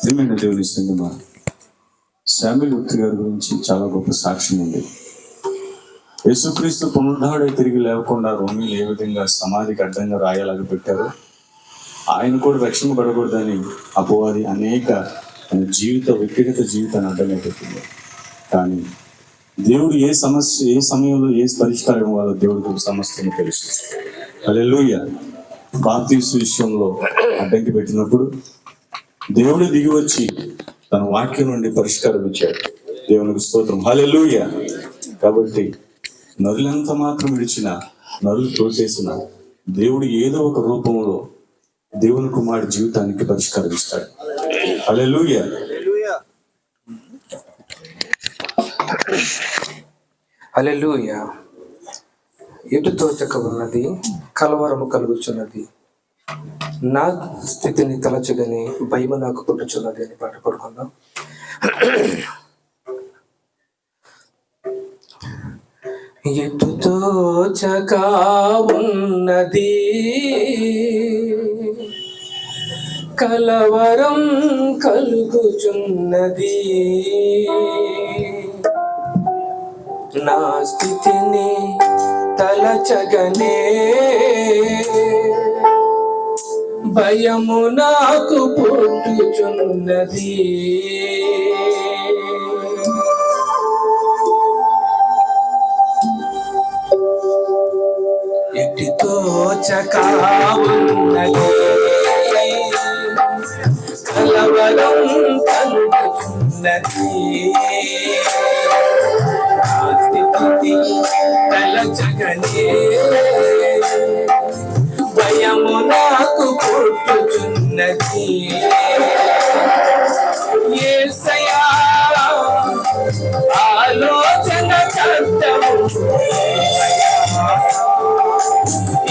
ప్రియమైన దేవుని సంగమా, శామ్యూయల్ గుప్తా గారి గురించి చాలా గొప్ప సాక్ష్యం ఉంది. యేసుక్రీస్తు పునరుద్ధరణై తిరిగి లేవకుండా రోమీలు ఏ విధంగా సమాధికి అడ్డంగా రాయాలని పెట్టారో, ఆయన కూడా రక్షణ పడకూడదని అపవాది అనేక వ్యక్తిగత జీవితాన్ని అడ్డంగా పెట్టింది. కానీ దేవుడు ఏ సమయంలో ఏ పరిష్కారం ఇవ్వాలో దేవుడికి సమస్యను తెలుసు. హల్లెలూయా. బాప్తీసు విషయంలో అడ్డంకి పెట్టినప్పుడు దేవుడు దిగి వచ్చి తన వాక్యం నుండి పరిష్కారం ఇచ్చాడు. దేవునికి స్తోత్రం. హల్లెలూయా. కాబట్టి నరులంత మాత్రం విడిచిన, నరులు తోసేసిన దేవుడు ఏదో ఒక రూపంలో దేవుని కుమారుడి జీవితానికి పరిష్కారం ఇస్తాడు. హల్లెలూయా. హల్లెలూయా. ఎటు తోచక ఉన్నది, కలవరము కలుగుచున్నది, నా స్థితిని తలచగని భయము నాకు పుట్టుచున్నది అని పాట పడుకుందాం. ఎటు తోచక ఉన్నది, కలవరం కలుగుచున్నది, నా స్థితిని తలచగనే భయము నాకు పుట్టుచున్నది. ఎటు తోచక ఉన్నది, కలవరం కలుగుచున్నది, తలచగనే భయము నాకు పుట్టుచున్నది. యేసయ్యా ఆలోచన కర్తవు,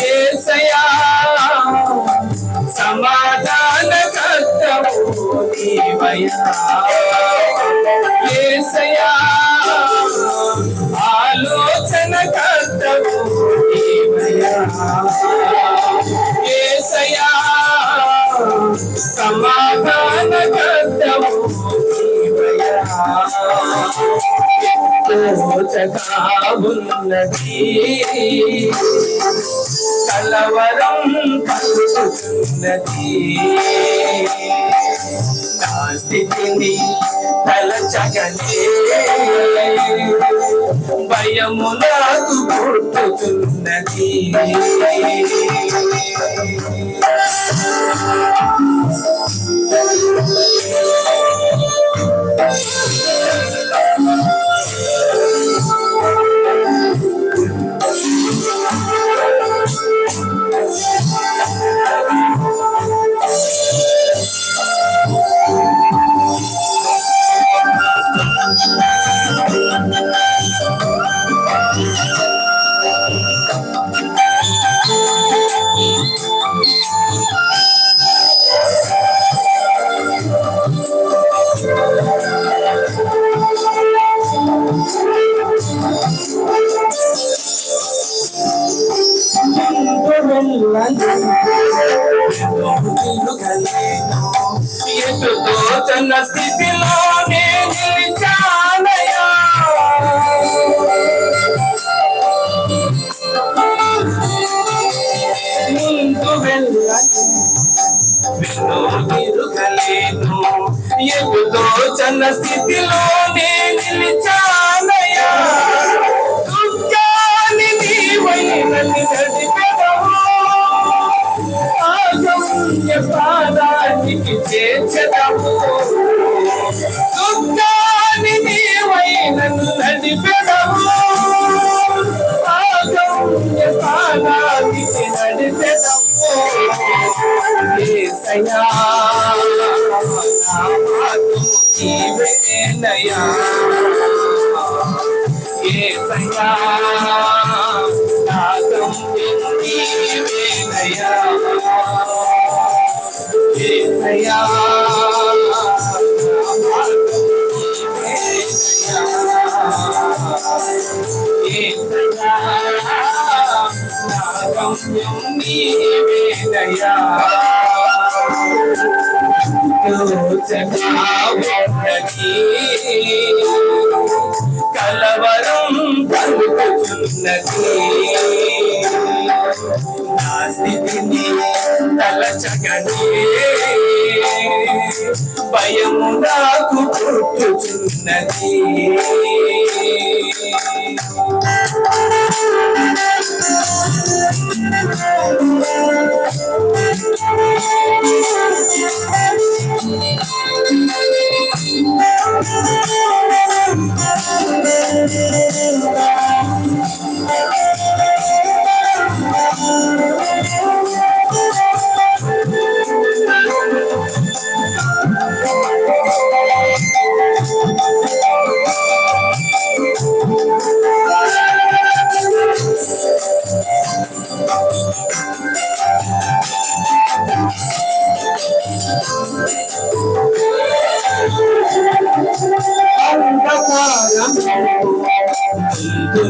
యేసయ్యా సమాధాన కర్తవు నీవయ్యా, యేసయ్యా ఆలోచన కర్తవు నీవయ్యా, యేసయ్యా సమాధాన కర్తవు నీవయ్యా. తోచగా ఉన్నది, కలవరం కలుగుతున్నది, నా స్థితిని తలచగనే భయము నాకు పుట్టుచున్నది. ఎటుతో తన స్థితిలోనే నిలిచానయా, ముందు వెళ్ళను తిరుగలేను, ఎటుతో తన స్థితిలోనే నిలిచానయా, దుఃఖాన్ని నీవైనని నడిపెదవు, ఆగమ్య పాదానికి చేర్చెదవు, దుఃఖాన్ని నీవైనను నడిపెదవు, ఆగమ్య పాదానికి నడిపెదవు. యేసయ్యా నా మాకు నీవేనయ్యా, యేసయ్యా నా గమ్యం నీవేనయ్యా, యేసయ్యా నా మార్గం నీవేనయ్యా, యేసయ్యా నా గమ్యం నీవేనయ్యా. ఉన్నది కలవరం కలుగుతున్నది నా స్థితిని తలచగనే భయము నాకు పుట్టుచున్నది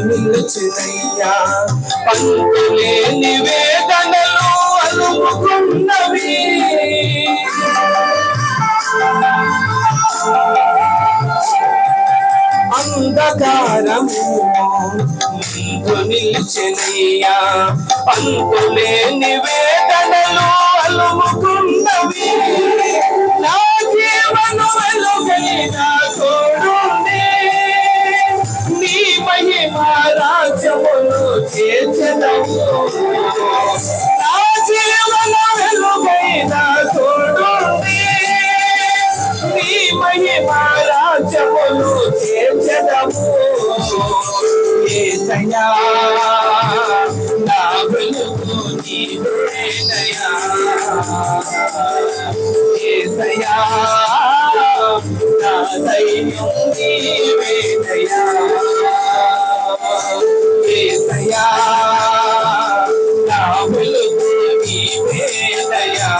నిలుచునయ్యా పంతులేని వేదనలు అలుముకున్నవి అంధకారము ముందు నిలుచునయ్యా పంతులేని వేదనలు అలుముకున్నవి నా జీవను వెలుగైన తోడుండి నీ మహిమ రాజ్యమును చేర్చెదవు నా జీవన వెలుగైన తోడుండి నీ మహిమ రాజ్యమును చేర్చెదవు యేసయ్యా నా వెలుగు నీవేనయ్యా యేసయ్యా నా ధైర్యం నీవేనయ్యా యేసయ్యా నా వెలుగు నీవేనయ్యా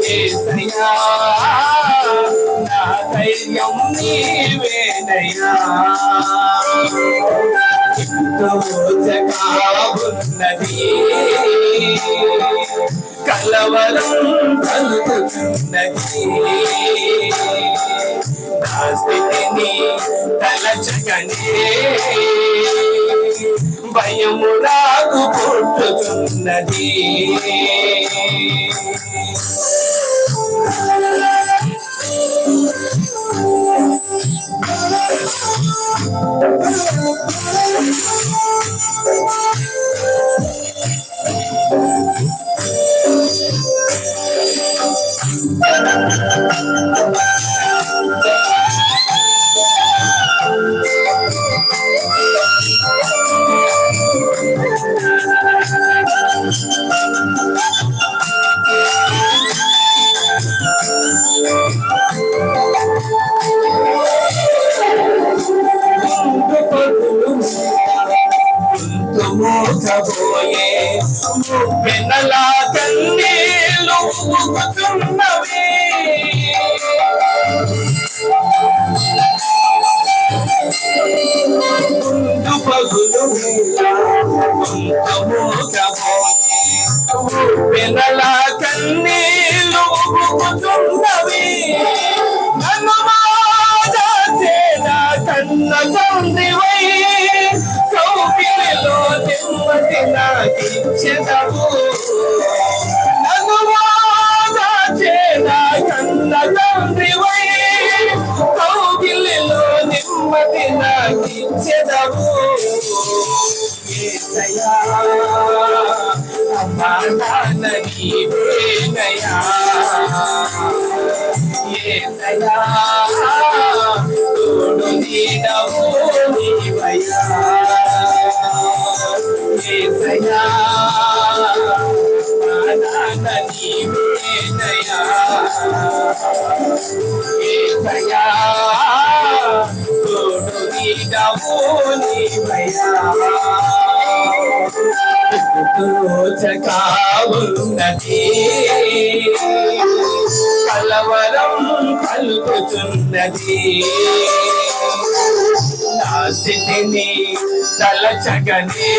యేసయ్యా నా ధైర్యం నీవేనయ్యా ఉన్నది కలవరం కలుగుతున్నది నా స్థితిని తలచగనే భయము నాకు పుట్టుతున్నది మోసపోయే వెన్నలా కన్నీళ్ళు ఊగుతున్నవి ముందు పగులు మోసపోయే వెన్నలా కన్నీళ్ళు ఊగుతున్నవి నన్ను మాచేనా కన్న తండ్రివై కౌగిలిలో నెమ్మది నాకిచ్చెదవు నన్ను మాచేనా కన్న తండ్రివై కౌగిలిలో నెమ్మది నాకిచ్చెదవు యేసయ్యా అమ్మా నాన్న నీవేనయ్యా యేసయ్యా తోడు నీడవు నీవయ్యా యేసయ్యా అమ్మా నాన్న నీవేనయ్యా యేసయ్యా తోడు నీడవు నీవయ్యా రోచకావున్నది కలవరం కలుగుతున్నది నా స్థితిని తలచగనే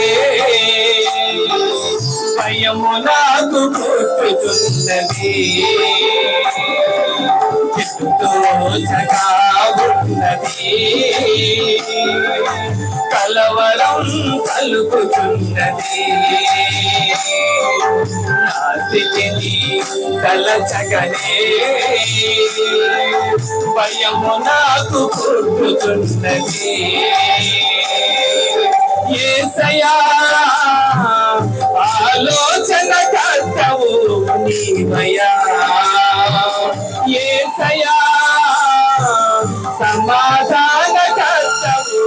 భయము నాకు పుట్టుతున్నది, చిత్తుతోచగా ఉన్నది, కలవరం కలుగుతున్నది. నా స్థితిని తలచగనే భయము నాకు పుట్టుతున్నది. యేసయ్యా ఆలోచన కర్తవు నీవయ్యా, యేసయ్యా సమాధాన కర్తవు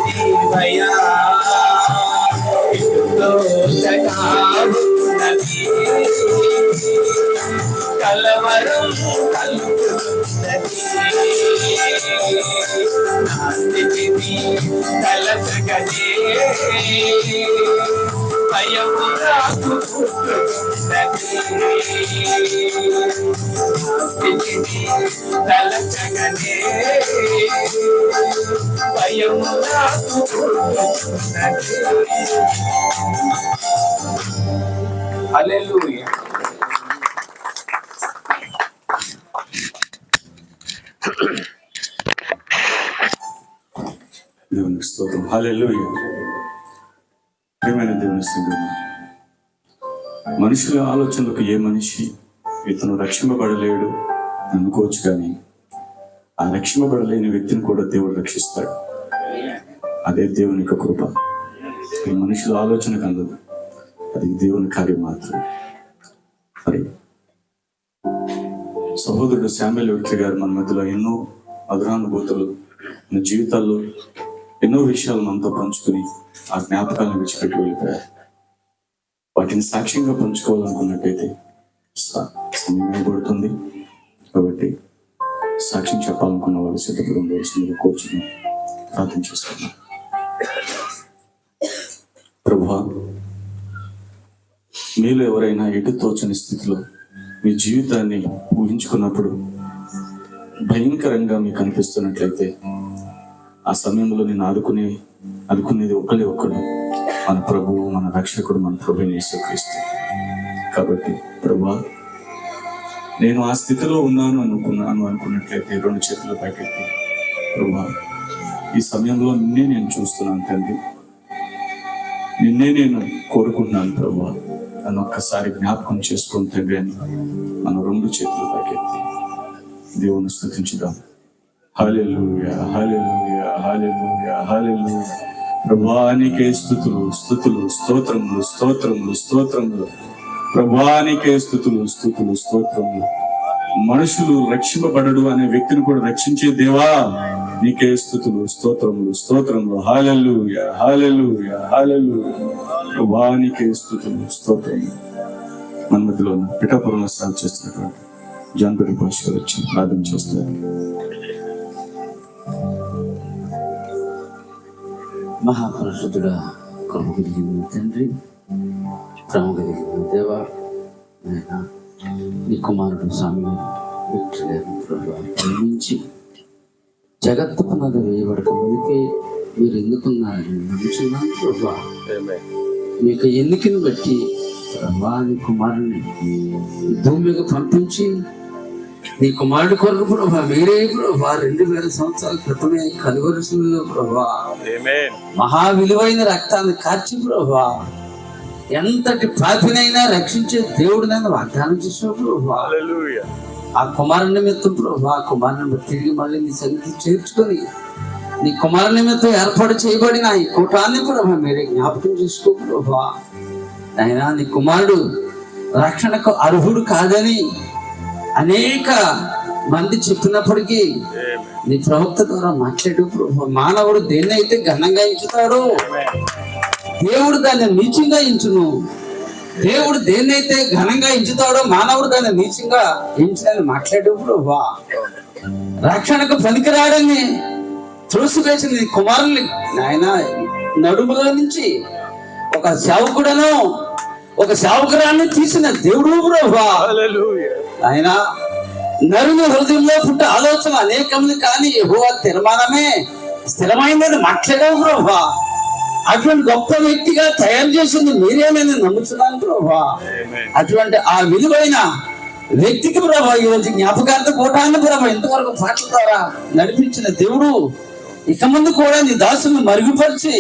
నీవయ్యా. కలవరం కలుగుతున్నది, తలచగనే భయము నాకు పుట్టుతున్నది, తలచగనే భయము నాకు పుట్టుతున్నది. హల్లెలూయా. దేవునికి స్తోత్రం. హల్లెలూయా. ప్రియమైన దేవుని సంగమా, మనుషుల ఆలోచనలకు ఏ మనిషి ఇతను రక్షింపబడలేడు అనుకోవచ్చు, కానీ ఆ రక్షింపబడలేని వ్యక్తిని కూడా దేవుడు రక్షిస్తాడు. అదే దేవుని యొక్క కృప. ఈ మనుషుల ఆలోచనకు అందదు, అది దేవుని కార్యం మాత్రం. మరి సహోదరుడు శామ్యూయల్ విక్టరీ గారు మన మధ్యలో ఎన్నో మధురానుభూతులు, మన జీవితాల్లో ఎన్నో విషయాలు మనతో పంచుకుని ఆ జ్ఞాపకాలను విడిచిపెట్టి వెళ్ళిపోయారు. వాటిని సాక్ష్యంగా పంచుకోవాలనుకున్నట్టయితే సమయం అయిపోతుంది. కాబట్టి సాక్ష్యం చెప్పాలనుకున్న వాళ్ళు సిద్ధపడి ఉండవలసిందిగా కూర్చుని ప్రార్థన చేసుకున్నాం. ప్రభువా, మీలో ఎవరైనా ఎటు తోచని స్థితిలో మీ జీవితాన్ని ఊహించుకున్నప్పుడు భయంకరంగా మీకు అనిపిస్తున్నట్లయితే ఆ సమయంలో నేను ఆదుకునేది ఒక్కడు, మన ప్రభువు, మన రక్షకుడు, మన ప్రభువైన యేసుక్రీస్తు. కాబట్టి ప్రభువా, నేను ఆ స్థితిలో ఉన్నాను అనుకున్నట్లయితే రెండు చేతులు పైకెత్తి, ప్రభువా, ఈ సమయంలో నిన్నే నేను చూస్తున్నాను తండ్రి, నిన్నే నేను కోరుకుంటున్నాను ప్రభువా, నన్ను ఒక్కసారి జ్ఞాపకం చేసుకుని తండ్రి అని మనం రెండు చేతులు పైకెత్తి దేవుని స్తుతించుదాం. హల్లెలూయా, హల్లెలూయా, హల్లెలూయా, హల్లెలూయా. ప్రభువానికే స్తుతులు, స్తుతులు, స్తోత్రములు, స్తోత్రములు, స్తోత్రములు. ప్రభువానికే స్తుతులు, స్తుతులు, స్తోత్రములు. మనుషులు రక్షింపబడడు అనే వ్యక్తిని కూడా రక్షించే దేవా, నీకే స్తుతులు, స్తోత్రములు, స్తోత్రములు. హల్లెలూయా, హల్లెలూయా, హల్లెలూయా. ప్రభువానికే స్తుతులు, స్తోత్రములు. మన మధ్యలో ఉన్న పిఠాపురంలో సేవ చేస్తున్నటువంటి జాన్ పీటర్ పాస్టర్ గారు వచ్చి ప్రార్థన చేస్తారు. మహాపరిశుద్ధుడా, కృప కలిగిన తండ్రి, ప్రేమ కలిగిన దేవా, నాయనా, నీ కుమారుడు శామ్యూయల్ విక్టరీ గారిని ప్రభువా ప్రేమించి జగత్తు పునాది వేయబడక ముందుకే మీరు ఎన్నుకున్నారని నమ్ముచున్నాను ప్రభువా. మీకు ఎన్నికను బట్టి ప్రభువా నీ కుమారుని భూమి మీద పంపించి నీ కుమారుడి కొరకు ప్రభా మీరే ప్రభా 2000 సంవత్సరాల క్రితమే కలువరుసలో ప్రభా మహా విలువైన రక్తాన్ని కార్చి ప్రభా ఎంతటి పాపినైనా రక్షించే దేవుడు నన్ను వాగ్దానం చేసావు ప్రభా. ఆ కుమారుని నిమిత్తం ప్రభా, ఆ కుమారుని తిరిగి మళ్ళీ నీ సన్నిధి చేర్చుకొని నీ కుమారుని నిమిత్తం ఏర్పాటు చేయబడిన ఈ కూటాన్ని ప్రభా మీరే జ్ఞాపకం చేసుకో ప్రభా. అయినా నీ కుమారుడు రక్షణకు అర్హుడు కాదని అనేక మంది చెప్పినప్పటికీ నీ ప్రవక్త ద్వారా మాట్లాడు ప్రభా. మానవుడు దేన్నైతే ఘనంగా ఎంచుతాడో దేవుడు దాన్ని నీచంగా ఎంచును. దేవుడు దేన్నైతే ఘనంగా ఎంచుతాడో మానవుడు దాన్ని నీచంగా ఎంచునని మాట్లాడు ప్రభా. రక్షణకు పనికిరాడని త్రోసివేసిన నీ కుమారుని నాయన నడుములో నుంచి ఒక సేవకుడను ఒక సేవకురాన్ని తీసిన దేవుడు ప్రభా. ఆయన నరుని హృదయంలో పుట్టే ఆలోచన అనేకములు కానీ యెహోవా తీర్మానమే స్థిరమైనది మాట్లాడావు ప్రభా. అటువంటి గొప్ప వ్యక్తిగా తయారు చేసింది మీరేమని నమ్ముతున్నాను ప్రభా. అటువంటి ఆ విలువైన వ్యక్తికి ప్రభా ఈరోజు జ్ఞాపకార్థ కూటాన్ని ప్రభా ఇంతవరకు పాటల ద్వారా నడిపించిన దేవుడు ఇక ముందు కూడా నీ దాసులను మరుగుపరిచి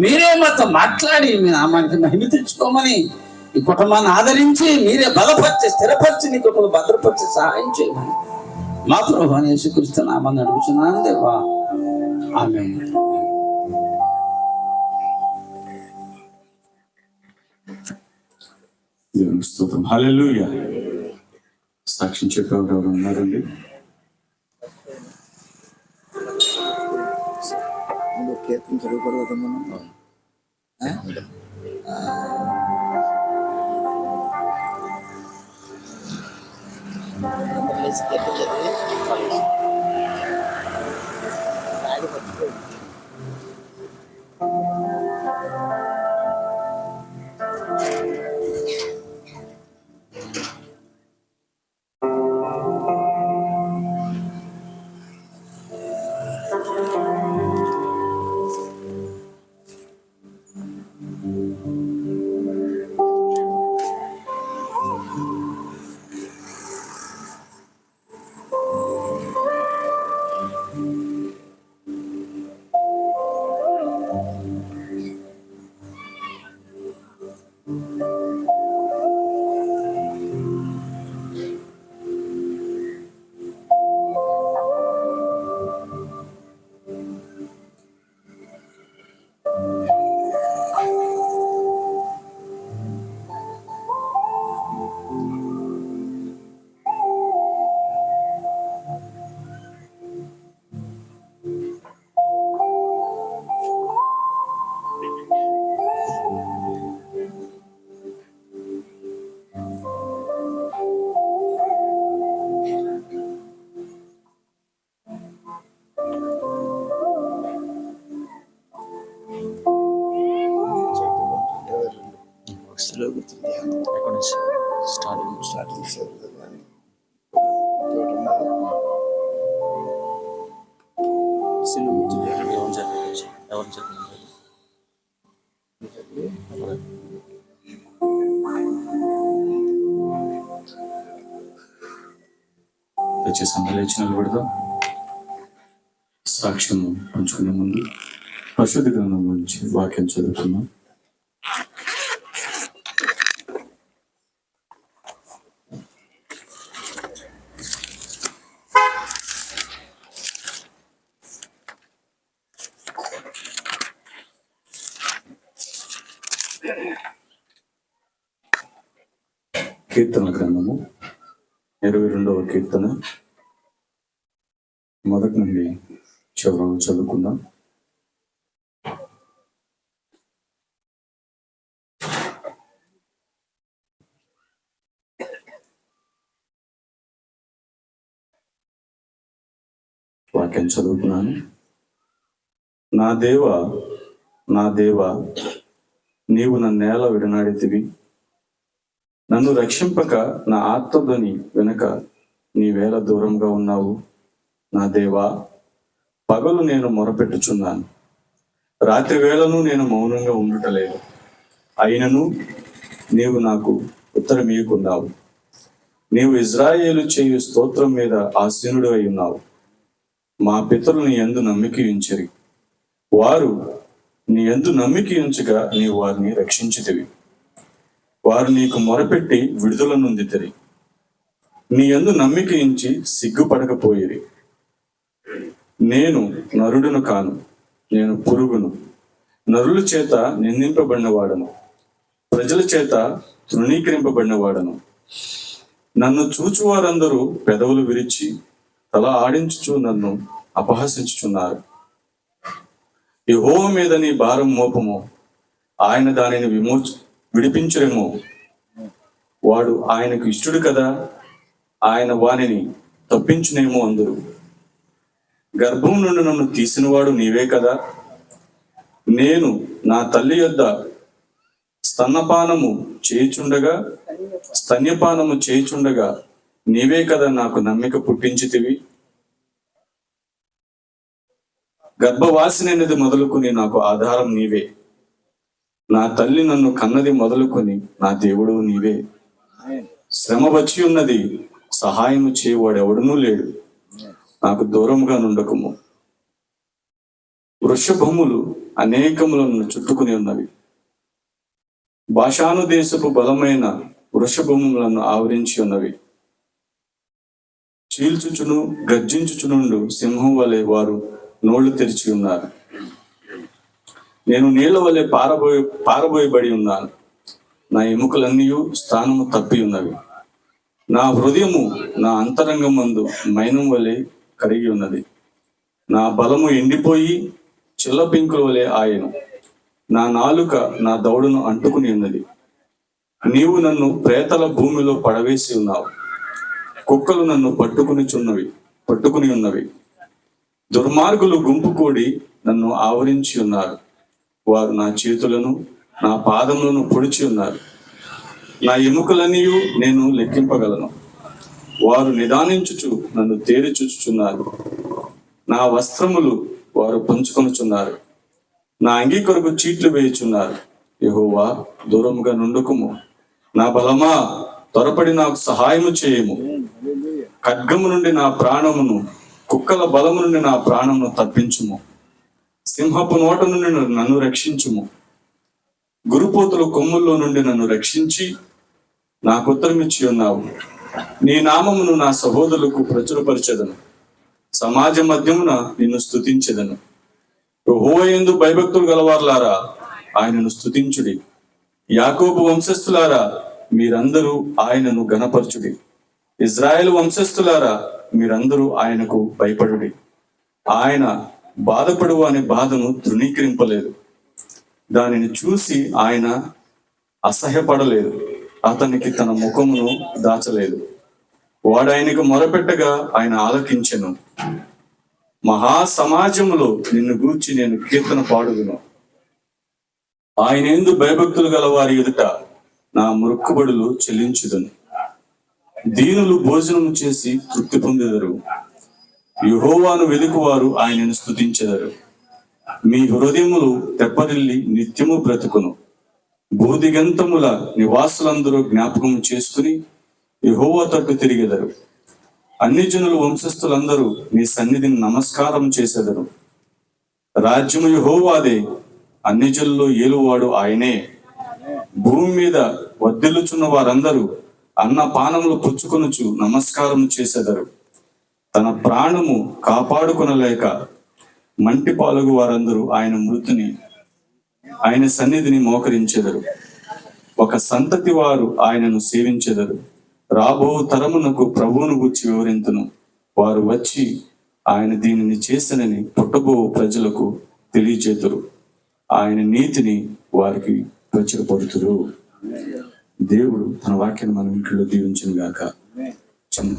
మీరే మాతో మాట్లాడి మీ నామానికి మహిమ తెచ్చుకోమని ఈ కుటుంబాన్ని ఆదరించి మీరే బలపరిచి స్థిరపరిచి నీ కుటుంబం భద్రపరిచి సహాయం చేయమని మా ప్రభా యేసుక్రీస్తు నామాన్ని అడుగుతున్నాను దేవా. ఆమేన్. దేవుని స్తోత్రం. హల్లెలూయా. సాక్ష్యం చెప్పేవారు ఎవరు ఉన్నారండి? కీర్తన చదువుకోరు కదా మనం. దయచేసి అందరూ లేచి నిలబడదాం. సాక్ష్యం పంచుకునే ముందు పరిశుద్ధ గ్రంథం నుంచి వాక్యం చదువుతున్నాం. కీర్తన గ్రంథము 22వ కీర్తన మొదటి నుండి చివరి చదువుకుందాం. వాక్యం చదువుతున్నాను. నా దేవా, నా దేవా, నీవు నన్నేల విడనాడితివి. నన్ను రక్షింపక నా ఆర్తధ్వని వెనక నీవేళ దూరంగా ఉన్నావు. నా దేవా, పగలు నేను మొరపెట్టుచున్నాను, రాత్రి వేళను నేను మౌనంగా ఉండటలేదు. అయినను నీవు నాకు ఉత్తరమీయకున్నావు. నీవు ఇజ్రాయేలు చేయు స్తోత్రం మీద ఆసీనుడు అయి ఉన్నావు. మా పితరులు నీ యందు నమ్మిక ఉంచిరి. వారు నీ యందు నమ్మిక ఉంచగా నీవు వారిని రక్షించితివి. వారు నీకు మొరపెట్టి విడుదల నొందితిరి. నీ యందు నమ్మిక ఉంచి సిగ్గుపడకపోయిరి. నేను నరుడును కాను, నేను పురుగును, నరుల చేత నిందింపబడినవాడను, ప్రజల చేత తృణీకరింపబడినవాడను. నన్ను చూచువారందరూ పెదవులు విరిచి తల ఆడించుచు నన్ను అపహసించుచున్నారు. యెహోవా మీద నీ భారం మోపము, ఆయన దానిని విడిపించురేమో. వాడు ఆయనకు ఇష్టడు కదా, ఆయన వానిని తప్పించునేమో అందరు. గర్భం నుండి నన్ను తీసినవాడు నీవే కదా. నేను నా తల్లి యొద్ద స్తన్యపానము చేయుచుండగా నీవే కదా నాకు నమ్మిక పుట్టించితివి. గర్భవాసినది మొదలుకొని నాకు ఆధారం నీవే. నా తల్లి నన్ను కన్నది మొదలుకొని నా దేవుడు నీవే. శ్రమ వచ్చి ఉన్నది, సహాయము చేయవాడెవడునూ లేడు. నాకు దూరముగా నుండకము. వృషభములు అనేకములను చుట్టుకుని ఉన్నవి. బాషాను దేశపు బలమైన వృషభములను ఆవరించి ఉన్నవి. చీల్చుచును గర్జించుచునుండు సింహం వలె వారు నోళ్లు తెరిచి ఉన్నారు. నేను నీళ్ల వలె పారబోయబడి ఉన్నాను. నా ఎముకలన్నీ స్థానము తప్పి ఉన్నవి. నా హృదయము నా అంతరంగమందు మైనం వలె కరిగి ఉన్నది. నా బలము ఎండిపోయి చిల్ల పెంకుల వలె ఆయను. నా నాలుక నా దౌడును అంటుకుని ఉన్నది. నీవు నన్ను ప్రేతల భూమిలో పడవేసి ఉన్నావు. కుక్కలు నన్ను పట్టుకుని ఉన్నవి. దుర్మార్గులు గుంపు కూడి నన్ను ఆవరించి ఉన్నారు. వారు నా చేతులను నా పాదములను పొడిచి ఉన్నారు. నా ఎముకలన్నీ నేను లెక్కింపగలను. వారు నిదానించుచు నన్ను తేరి చూచుచున్నారు. నా వస్త్రములు వారు పంచుకొనుచున్నారు. నా అంగీ కొరకు చీట్లు వేయుచున్నారు. యెహోవా, దూరముగా నుండుకుము. నా బలమా, త్వరపడి నాకు సహాయము చేయము. ఖడ్గము నుండి నా ప్రాణమును, కుక్కల బలము నుండి నా ప్రాణమును తప్పించుము. సింహపు నోట నుండి నన్ను రక్షించుము. గురుపోతుల కొమ్ముల్లో నుండి నన్ను రక్షించి నాకు ఉత్తరమిచ్చి ఉన్నావు. నీ నామమును నా సహోదరులకు ప్రచురపరిచెదను. సమాజ మధ్యమున నిన్ను స్తుతించెదను. యెహోవా యందు భయభక్తులు గలవారులారా, ఆయనను స్తుతించుడి. యాకోబు వంశస్థులారా, మీరందరూ ఆయనను గణపరచుడి. ఇజ్రాయేలు వంశస్థులారా, మీరందరూ ఆయనకు భయపడుడి. ఆయన బాధపడు అనే బాధను తృణీకరింపలేదు. దానిని చూసి ఆయన అసహ్యపడలేదు. అతనికి తన ముఖమును దాచలేదు. వాడు ఆయనకు మొరపెట్టగా ఆయన ఆలకించెను. మహా సమాజములో నిన్ను గూర్చి నేను కీర్తన పాడుదును. ఆయన యందు భయభక్తులు గల వారి ఎదుట నా మొక్కుబడులు చెల్లించుదును. దీనులు భోజనము చేసి తృప్తి పొందెదరు. యెహోవాను వెదుకువారు ఆయనను స్తుతించెదరు. మీ హృదయములు తెప్పరిల్లి నిత్యము బ్రతుకును. భూదిగంతముల నివాసులందరూ జ్ఞాపకం చేసుకుని యెహోవా తట్టు తిరిగెదరు. అన్ని జనుల వంశస్థులందరూ నీ సన్నిధిని నమస్కారం చేసెదరు. రాజ్యము యెహోవాదే, అన్ని జనుల్లో ఏలువాడు ఆయనే. భూమి మీద వర్ధిల్లుచున్న వారందరూ అన్నపానములు పుచ్చుకొనుచు నమస్కారం చేసెదరు. తన ప్రాణము కాపాడుకొనలేక మంటి పాలుగు వారందరూ ఆయన సన్నిధిని మోకరించెదరు. ఒక సంతతి వారు ఆయనను సేవించెదరు. రాబో తరమునకు ప్రభువును గూర్చి వివరింతును. వారు వచ్చి ఆయన దీనిని చేసనని పుట్టబో ప్రజలకు తెలియజేతురు. ఆయన నీతిని వారికి ప్రచురపడుతురు. దేవుడు తన వాక్యాన్ని మన ఇంట్లో దీవించును గాక. చిన్న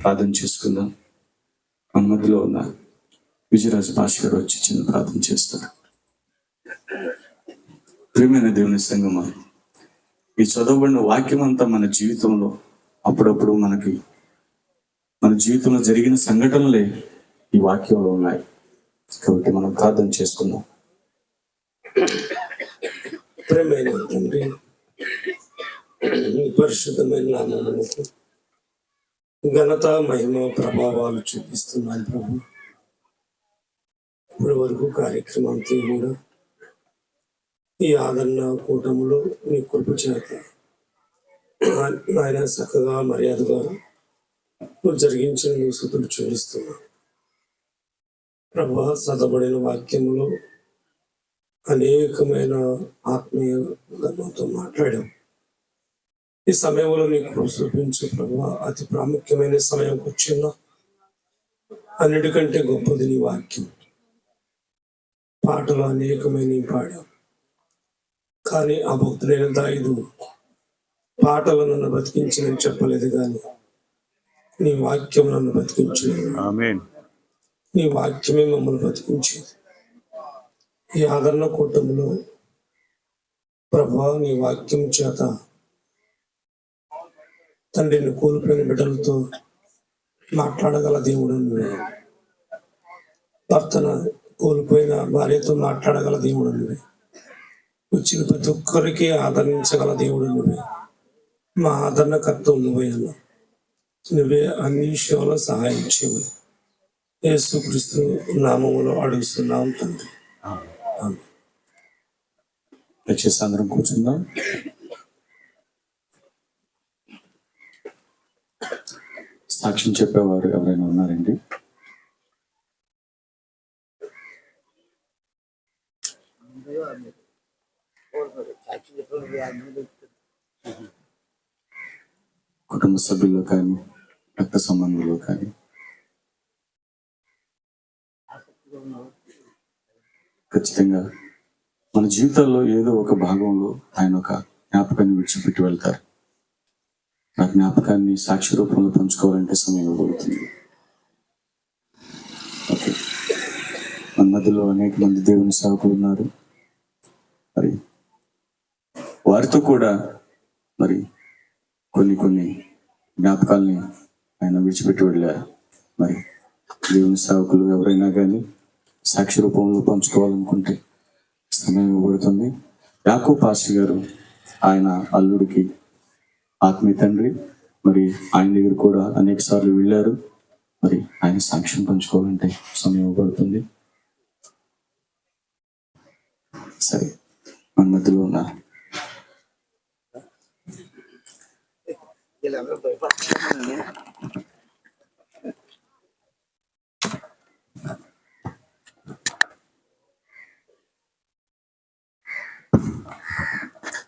ప్రార్థన చేసుకుందాం. మన మధ్యలో ఉన్న విజయరాజు భాష గారు వచ్చి చిన్న ప్రార్థన చేస్తారు. ప్రియమైన దేవుని సంగమా, ఈ చదవబడిన వాక్యం అంతా మన జీవితంలో అప్పుడప్పుడు మన జీవితంలో జరిగిన సంఘటనలే ఈ వాక్యంలో ఉన్నాయి. కాబట్టి మనం ప్రార్థన చేసుకుందాం. ప్రేమైన తండ్రి, పరిశుద్ధమైన నామమునకు ఘనత, మహిమ, ప్రభావాలు చూపిస్తున్నాను ప్రభు. ఇప్పటి వరకు కార్యక్రమంతో కూడా ఈ ఆదరణ కూటములో నీ కృప చేత ఆయన చక్కగా మర్యాదగా నువ్వు జరిగించిన నీ స్తుతులు చెల్లిస్తున్నా ప్రభా. చదవబడిన వాక్యములో అనేకమైన ఆత్మీయ నాతో మాట్లాడాం. ఈ సమయంలో నీకు కృప చూపించు ప్రభా. అతి ప్రాముఖ్యమైన సమయంకి వచ్చిన అన్నిటికంటే గొప్పది నీ వాక్యం. పాటలు అనేకమైన పాడాం, కానీ ఆ భక్తుడైన దావీదు పాటలు నన్ను బతికించినని చెప్పలేదు, కానీ నీ వాక్యం నన్ను బతికించింది. నీ వాక్యమే మమ్మల్ని బతికించింది. ఈ ఆదరణ కూటమిలో ప్రభా, నీ వాక్యం చేత తండ్రిని కోల్పోయిన బిడ్డలతో మాట్లాడగల దేవుడు నువ్వే. భర్తను కోల్పోయిన భార్యతో మాట్లాడగల దేవుడు నువ్వే. వచ్చిన ప్రతి ఒక్కరికి ఆదరించగల దేవుడు నువ్వే. మా ఆదరణకర్త నువ్వే అన్నా. నువ్వే అన్ని విషయంలో సహాయం చేయమని యేసుక్రీస్తు నామములో అడుగుతున్నాం తండ్రి. ఆమేన్. దయచేసి అందరం కూర్చుందాం. సాక్ష్యం చెప్పేవారు ఎవరైనా ఉన్నారండి? కుటుంబ సభ్యుల్లో కానీ రక్త సంబంధంలో కానీ ఖచ్చితంగా మన జీవితాల్లో ఏదో ఒక భాగంలో ఆయన ఒక జ్ఞాపకాన్ని విడిచిపెట్టి వెళ్తారు. ఆ జ్ఞాపకాన్ని సాక్షి రూపంలో పంచుకోవాలంటే సమయం ఇవ్వబడుతుంది. ఓకే, మన మధ్యలో అనేక మంది దేవుని సేవకులు ఉన్నారు. మరి వారితో కూడా మరి కొన్ని జ్ఞాపకాల్ని ఆయన విడిచిపెట్టి వెళ్ళారు. మరి దేవుని సేవకులు ఎవరైనా కానీ సాక్షి రూపంలో పంచుకోవాలనుకుంటే సమయం ఇవ్వబడుతుంది. యాకోబు పాస్టర్ గారు ఆయన అల్లుడికి ఆత్మీయ తండ్రి. మరి ఆయన దగ్గర కూడా అనేక సార్లు వెళ్ళారు. మరి ఆయన సాక్ష్యం పంచుకోవాలంటే సమయం ఇవ్వబడుతుంది. సరే, మన మధ్యలో ఉన్న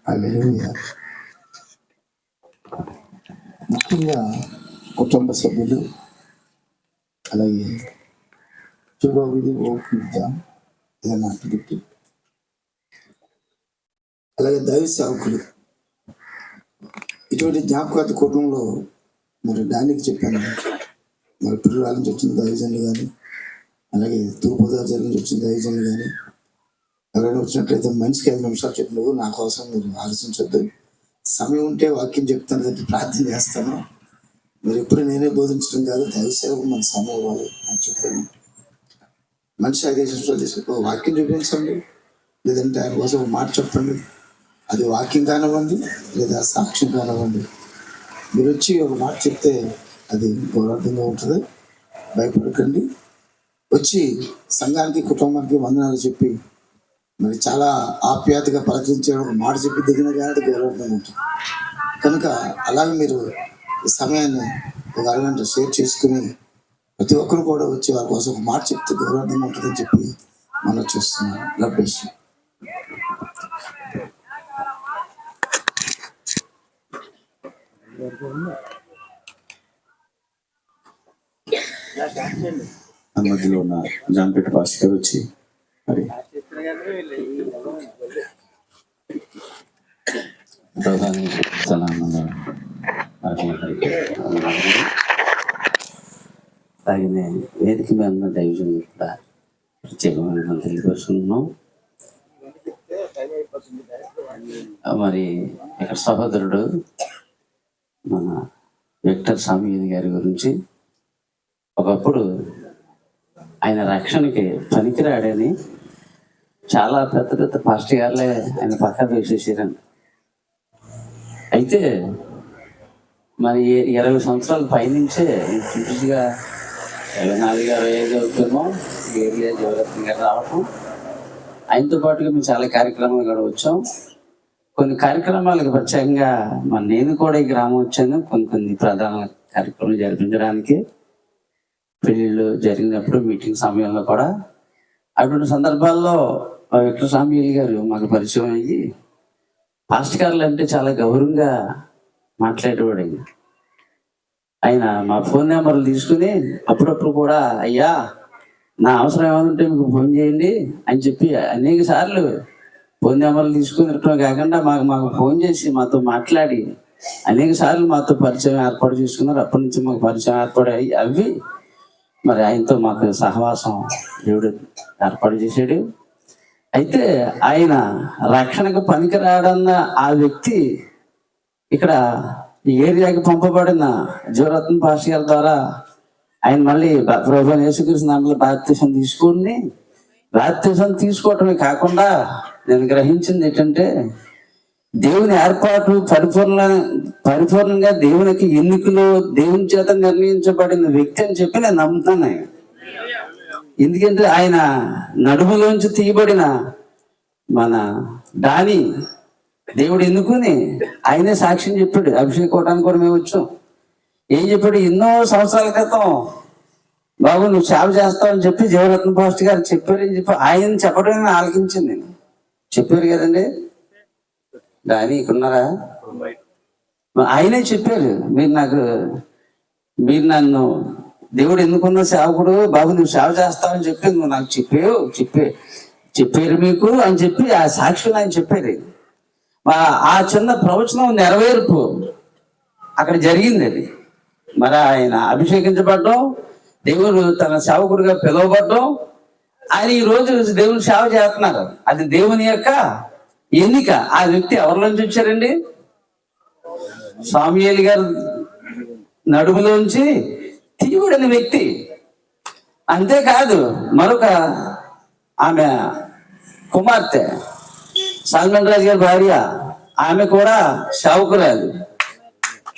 హల్లెలూయా. ముఖ్యంగా కుటుంబ సభ్యులు, అలాగే చూడవిది ఓపిద్దాం ఏదైనా అటుపెట్టి, అలాగే దైవ సేవకులు ఇటువంటి జ్ఞాపకార్థ కుటుంబంలో మరి దానికి చెప్పాను. మరి పిల్లల నుంచి వచ్చిన దైవజనులు కానీ, అలాగే తూర్పుగోదావరి నుంచి వచ్చిన దైవజనులు కానీ ఎవరైనా వచ్చినట్లయితే మనిషికి 5 నిమిషాలు చెప్పిన నా కోసం మీరు ఆలోచించొద్దు. సమయం ఉంటే వాక్యం చెప్తాను, ప్రార్థన చేస్తాను. మరి ఎప్పుడు నేనే బోధించడం కాదు, దైవ సేవకు మన సమయం ఇవ్వాలి అని చెప్పాను. మనిషి 5 నిమిషాలు తీసుకు వాక్యం చూపించండి, లేదంటే ఆయన కోసం ఒక మాట చెప్పండి. అది వాక్యం కానివ్వండి లేదా సాక్ష్యం కానివ్వండి. మీరు వచ్చి ఒక మాట చెప్తే అది గౌరవంగా ఉంటుంది. భయపడకండి. వచ్చి సంఘానికి కుటుంబానికి వందనాలు చెప్పి మరి చాలా ఆప్యాయతగా పలకరించే ఒక మాట చెప్పి దిగిన కానీ గౌరవంగా ఉంటుంది. కనుక అలాగే మీరు ఈ సమయాన్ని ఒక అరగంట షేర్ చేసుకుని ప్రతి ఒక్కరు కూడా వచ్చి వారి కోసం ఒక మాట చెప్తే గౌరవంగా ఉంటుందని చెప్పి మనం చూస్తున్నాం. లభ్యేష్ మన మధ్యలో ఉన్న జాన్పేట పాస్టర్ గారు వచ్చి మరి ప్రధానికి సలామంగా అలాగే వేదిక మీద ఉన్న దైవజనులు కూడా ప్రత్యేకమైన తెలియపరుచుకుంటున్నాం. మరి ఇక్కడ సహోదరుడు మన విక్టర్ సామ్యూల్ గారి గురించి ఒకప్పుడు ఆయన రక్షణకి పనికిరాడని చాలా పెద్ద పెద్ద పాస్టర్ గారులే ఆయన పక్కన వేసేసారండి. అయితే మరి 20 సంవత్సరాల పైనుంచే ఇంచుగా 24-25 అవుతామో ఏరియా జవరత్న గారు రావటం, ఆయనతో పాటుగా మేము చాలా కార్యక్రమాలు కూడా వచ్చాం. కొన్ని కార్యక్రమాలకు ప్రత్యేకంగా నేను కూడా ఈ గ్రామం వచ్చాను. కొన్ని ప్రధాన కార్యక్రమాలు జరిపించడానికి, పెళ్ళిళ్ళు జరిగినప్పుడు మీటింగ్ సమయంలో కూడా అటువంటి సందర్భాల్లో విక్టర్ సామ్యూల్ గారు మాకు పరిచయం అయ్యి పాస్టర్ గారులు అంటే చాలా గౌరవంగా మాట్లాడేవాడు. ఆయన మా ఫోన్ నెంబర్లు తీసుకుని అప్పుడప్పుడు కూడా అయ్యా నా అవసరం ఏమంటే మీకు ఫోన్ చేయండి అని చెప్పి అనేక సార్లు ఫోన్ నెంబర్లు తీసుకుని ఇవ్వటం కాకుండా మాకు ఫోన్ చేసి మాతో మాట్లాడి అనేక సార్లు మాతో పరిచయం ఏర్పాటు చేసుకున్నారు. అప్పటి నుంచి మాకు పరిచయం ఏర్పడాయి. అవి మరి ఆయనతో మాకు సహవాసం దేవుడు ఏర్పాటు చేశాడు. అయితే ఆయన రక్షణకు పనికిరాడన్న ఆ వ్యక్తి ఇక్కడ ఈ ఏరియాకి పంపబడిన జీవరత్న పాస్టర్ గారి ద్వారా ఆయన మళ్ళీ ప్రభువైన యేసుక్రీస్తు నామములో బాప్తిసం తీసుకుని బాప్తిజం తీసుకోవటమే కాకుండా నేను గ్రహించింది ఏంటంటే దేవుని ఏర్పాటు పరిపూర్ణంగా దేవునికి ఎన్నికలో దేవుని చేత నిర్ణయించబడిన వ్యక్తి అని చెప్పి నేను నమ్ముతాను. ఎందుకంటే ఆయన నడుములోంచి తీయబడిన మన డాని దేవుడు ఎన్నుకుని ఆయనే సాక్ష్యం చెప్పాడు. అభిషేకోవడానికి కూడా మేము వచ్చాం. ఏం చెప్పాడు? ఎన్నో సంవత్సరాల క్రితం బాబు నువ్వు సేవ చేస్తావని చెప్పి జీవరత్న పోస్ట్ గారు చెప్పారని చెప్పి ఆయన చెప్పడం నేను ఆలకించింది. నేను చెప్పారు కదండి డాని ఇక్కడున్నారా? ఆయనే చెప్పారు, మీరు నన్ను దేవుడు ఎందుకున్న సేవకుడు బాబు నువ్వు సేవ చేస్తావని చెప్పి నువ్వు నాకు చెప్పారు మీకు అని చెప్పి ఆ సాక్షులు ఆయన చెప్పారు. ఆ చిన్న ప్రవచనం నెరవేర్పు అక్కడ జరిగింది. అది మరి ఆయన అభిషేకించబడ్డం, దేవుడు తన సేవకుడిగా పిలువబడ్డం, ఆయన ఈ రోజు దేవుని సేవ చేస్తున్నారు. అది దేవుని యొక్క ఎన్నిక. ఆ వ్యక్తి ఎవరిలోంచి వచ్చారండి? సాముయేలు గారు నడుములోంచి తీయబడిన వ్యక్తి. అంతేకాదు మరొక ఆమె కుమార్తె సాల్మన్ రాజు గారి భార్య, ఆమె కూడా సేవకురాలు.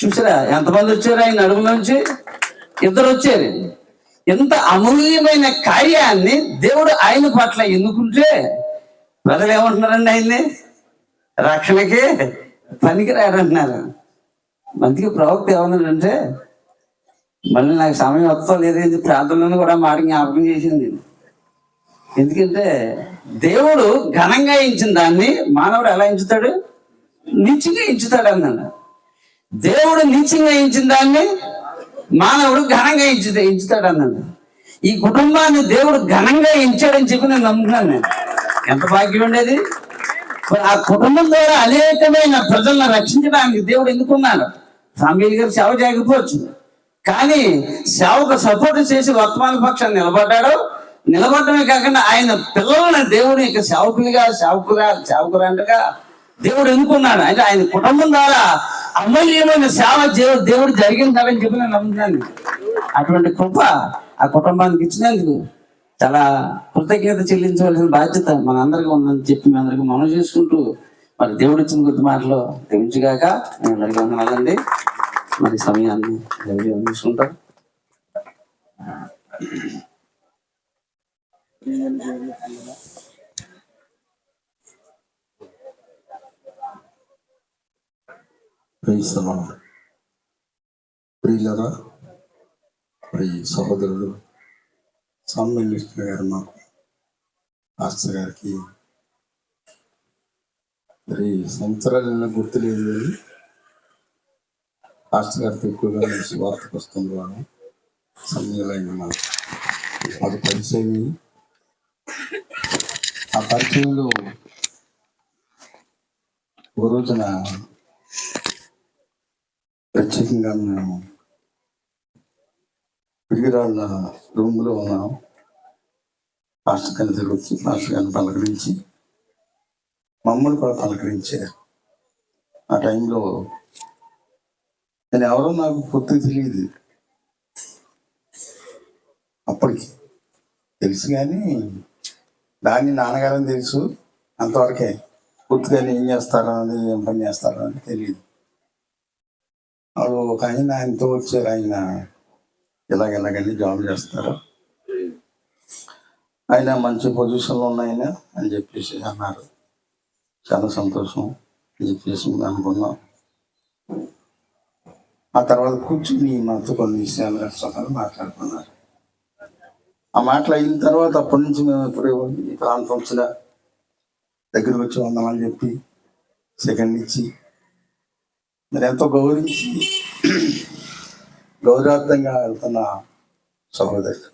చూసారా ఎంతమంది వచ్చారు ఆయన నడుములోంచి? ఇద్దరు వచ్చారు. ఎంత అమూల్యమైన కార్యాన్ని దేవుడు ఆయన పట్ల ఎన్నుకుంటే ప్రజలు ఏమంటున్నారండి? ఆయన్ని రక్షణకి పనికిరారంటున్నారు. అందుకే ప్రవక్త ఏమన్నాడంటే మళ్ళీ నాకు సమయం వస్తా లేదని ప్రార్థనలను కూడా మాట జ్ఞాపకం చేసింది. ఎందుకంటే దేవుడు ఘనంగా ఇచ్చిన దాన్ని మానవుడు ఎలా ఎంచుతాడు? నీచంగా ఎంచుతాడు అన్నాడు. దేవుడు నీచంగా ఇచ్చిన దాన్ని మానవుడు ఘనంగా ఎంచుతాడు అన్నాడు. ఈ కుటుంబాన్ని దేవుడు ఘనంగా ఎంచాడని చెప్పి నేను నమ్ముతున్నాను. నేను ఎంత భాగ్యం ఉండేది! ఆ కుటుంబం ద్వారా అనేకమైన ప్రజలను రక్షించడానికి దేవుడు ఎందుకున్నాడు? సామ్యూయల్ గారు సేవ చేయకపోవచ్చు, కానీ సేవకు సపోర్ట్ చేసి వర్తమాన పక్షాన్ని నిలబడమే కాకుండా ఆయన పిల్లలను దేవుని యొక్క సేవకురాంటగా దేవుడు ఎన్నుకున్నాడు. అంటే ఆయన కుటుంబం ద్వారా అమూల్యమైన సేవ దేవుడు జరిగిందని చెప్పి నేను నమ్ముతున్నాను. అటువంటి కృప ఆ కుటుంబానికి ఇచ్చినందుకు చాలా కృతజ్ఞత చెల్లించవలసిన బాధ్యత మనందరికీ ఉందని చెప్పి మీ అందరికీ మనం చేసుకుంటూ మరి దేవుడు ఇచ్చిన కొద్ది మాటలో తెగించుగాక నేను అందరికీ వందనాలండి. మరి సమయాన్ని దేవుడు తీసుకుంటాం. ప్రియులరా, మరి సహోదరుడు సామ్యూయల్ గారు మాకు పాస్టర్ గారికి మరి సంవత్సరాలు గుర్తులేదు, కానీ పాస్టర్ గారితో ఎక్కువగా వార్తకు వస్తుంది. వాళ్ళు సమయంలో అయిన మాకు అది పరిచయం. ఆ పరిచయంలో ఒక రోజున ప్రత్యేకంగా మేము పిరిగిరాళ్ళ రూమ్లో ఉన్నాం. పాస్టర్ గారి దగ్గర వచ్చి పాస్టర్ గారిని పలకరించి మమ్మల్ని కూడా పలకరించారు. ఆ టైంలో నేను ఎవరో నాకు పూర్తిగా తెలియదు. అప్పటికి తెలుసు కానీ దాన్ని నాన్నగారని తెలుసు, అంతవరకే. పూర్తిగా ఏం చేస్తారో అని, ఏం పని చేస్తారో అని తెలియదు. వాడు ఒక ఆయనతో వచ్చారు. ఆయన ఇలాగెలాగని జాబ్ చేస్తారు, ఆయన మంచి పొజిషన్లో ఉన్నాయన అని చెప్పేసి అన్నారు. చాలా సంతోషం అని చెప్పేసి అనుకున్నాం. ఆ తర్వాత కూర్చుని మాతో కొన్ని విషయాలు కష్టాలు మాట్లాడుకున్నారు. ఆ మాటలు అయిన తర్వాత అప్పటి నుంచి మేము ఎప్పుడు ఈ ప్రాంతం వచ్చిన దగ్గరికి వచ్చి వందనాలు చెప్పి సెకండ్ ఇచ్చి మరి ఎంతో గౌరవించి గౌరవార్థంగా వెళ్తున్న సహోదరుడు.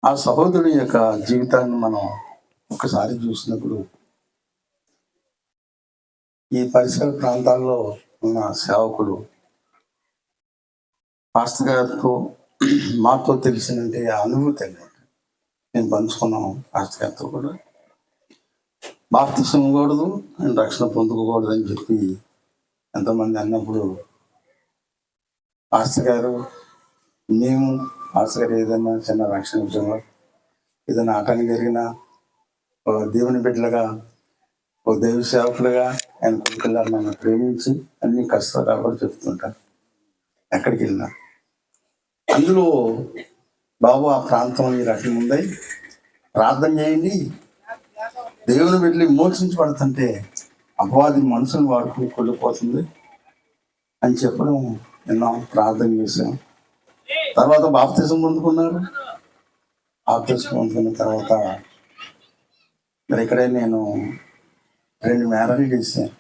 ఆ సహోదరుడి యొక్క జీవితాన్ని మనం ఒకసారి చూసినప్పుడు ఈ పరిసర ప్రాంతాల్లో ఉన్న సేవకులు పాస్టర్ గారితో మాతో తెలిసినంటే ఆ అనుభూతి అనమాట నేను పంచుకున్నాను. పాస్టర్ గారితో కూడా బాప్తిసం ఇవ్వకూడదు అండ్ రక్షణ పొందుకోకూడదు అని చెప్పి ఎంతోమంది అన్నప్పుడు పాస్టర్ గారు మేము పాస్టర్ గారు ఏదైనా చిన్న రక్షణ విషయంలో ఏదైనా ఆటంకం జరిగినా ఒక దేవుని బిడ్డలుగా ఒక దైవ సేవకులుగా ఆయన కొడుకులాగా నన్ను ప్రేమించి అన్ని కష్టాలు కూడా చెప్తుంటారు ఎక్కడికి వెళ్ళినా. అందులో బాబు ఆ ప్రాంతం ఈ రకంగా ఉంది, ప్రార్థన చేయండి, దేవుని బిడ్డలు విమోచించబడుతుంటే అపవాది మనసును వాడుకుని కొల్లిపోతుంది అని చెప్పడం విన్నాం, ప్రార్థన చేశాం. తర్వాత బాప్తిజం పొందుకున్నారు. బాప్తిజం పొందుకున్న తర్వాత మరి ఇక్కడే నేను 2 మ్యారేజ్ చేశాను.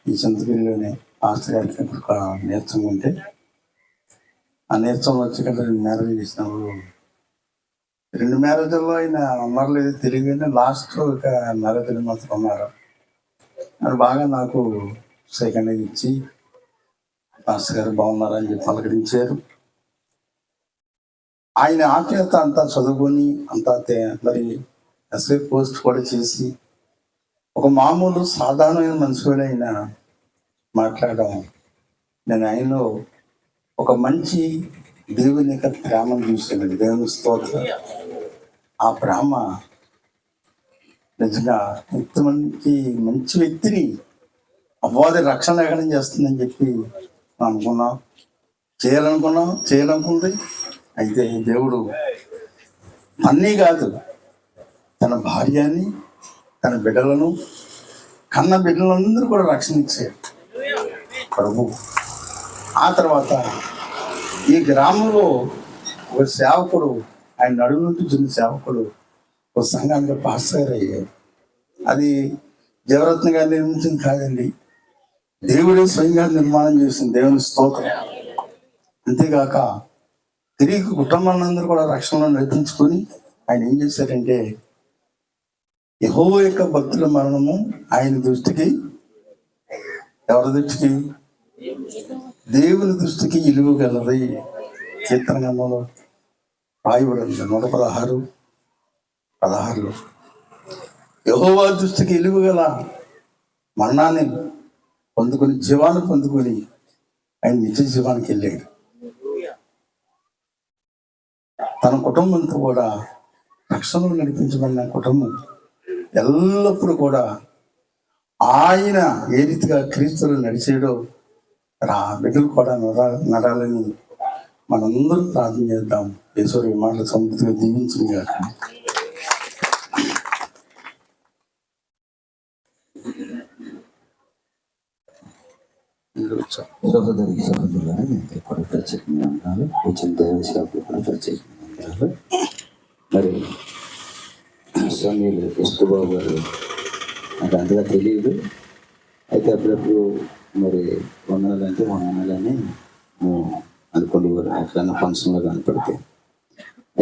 ఈ చింతపల్లిలోనే పాస్టర్ గారికి ఒక నేర్చం ఉంటే ఆ నేర్చం వచ్చి ఇక్కడ 2 మ్యారేజ్ చేసినప్పుడు 2 మ్యారేజ్లో ఆయన ఉన్నారు లేదు తెలియదు, కానీ లాస్ట్ ఒక మ్యారేజ్లు మాత్రం ఉన్నారు. అది బాగా నాకు సెకండ్ ఇచ్చి పాస్టర్ గారు బాగున్నారని చెప్పి పలకరించారు. ఆయన ఆత్మీయత అంతా చదువుకొని అంతా మరి ఎస్ఐ పోస్ట్ కూడా చేసి ఒక మామూలు సాధారణమైన మనిషి ఆయన మాట్లాడడం, నేను ఆయనలో ఒక మంచి దేవుని యొక్క ప్రేమను చూశాను. దేవుని స్తోత్రం. ఆ ప్రేమ నిజంగా ఎంతమందికి మంచి వ్యక్తిని అపవాది రక్షణ లేకుండా చేస్తుందని చెప్పి అనుకున్నాం, చేయాలనుకుంది. అయితే దేవుడు అన్నీ కాదు, తన భార్యని తన బిడ్డలను కన్న బిడ్డలందరూ కూడా రక్షణ ఇచ్చాడు ప్రభు. ఆ తర్వాత ఈ గ్రామంలో ఒక సేవకుడు, ఆయన నడుము నుండి చిన్న సేవకుడు ఒక సంఘానికి పాస్టర్ అయ్యాడు. అది దేవరత్న గారు నిర్మించింది కాదండి, దేవుడే స్వయంగా నిర్మాణం చేసింది. దేవుని స్తోత్రం. అంతేగాక తిరిగి కుటుంబాలందరూ కూడా రక్షణలో నడిపించుకొని ఆయన ఏం చేశారంటే, యెహోవా యొక్క భక్తుల మరణము ఆయన దృష్టికి, ఎవరి దృష్టికి? దేవుని దృష్టికి ఇలువ గలది. కీర్తన గ్రంథంలో రాయబడి ఉంది 116:16లో యెహోవా దృష్టికి ఇలువ గల మరణాన్ని పొందుకొని జీవాన్ని పొందుకొని ఆయన నిత్య జీవానికి వెళ్ళాడు. తన కుటుంబంతో కూడా రక్షణలో నడిపించబడిన కుటుంబం ఎల్లప్పుడూ కూడా ఆయన ఏ రీతిగా క్రీస్తులు నడిచాడో బిడ్డలు కూడా నడాలని మనందరం ప్రార్థన చేద్దాం. ఈశ్వరు ఈ మాటలు సమృద్ధిగా దీవించింది కాక. సహోదరి సహోదరులారా, మీకు కూడా ప్రత్యేకంగా ఉంటారు. వచ్చిన దైవ సేవకులు కూడా ప్రత్యేకంగా ఉంటారు. మరి సమీలు ఎస్టుబాబు గారు నాకు అంతగా తెలియదు. అయితే అప్పుడప్పుడు మరి వందనాలంటే వందనాలని అనుకునేవారు ఎక్కడైనా ఫంక్షన్లో కనపడితే.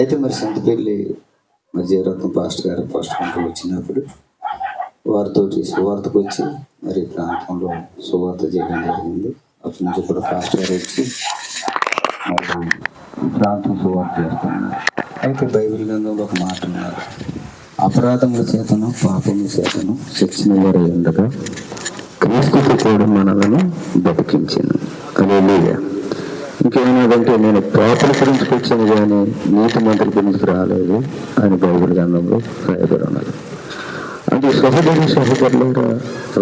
అయితే మరి సంతపల్లి మరి జీవరత్నం పాస్టర్ గారు ఫస్ట్ వచ్చినప్పుడు వారితోటి సువార్తకు వచ్చి మరి ప్రాంతంలో సువార్త చేయడం జరిగింది. అప్పటి నుంచి కూడా పాస్టర్ గారు వచ్చి మరి ప్రాంతం సువార్త చేస్తున్నారు. అయితే బైబిల్ గ్రంథంలో ఒక మాట ఉన్నారు, అపరాధముల చేతను పాపముల చేతను శిక్షణ వారు ఉండగా క్రీస్తుతో కూడా మనలను బతికించాను. హల్లెలూయా. ఇంకేమన్నదంటే, నేను పాపల గురించి వచ్చాను కానీ నీతి మంత్రుల గురించి రాలేదు అని బైబిల్ గ్రంథంలో రాయబడి ఉన్నది. అంటే సహోదరులారా,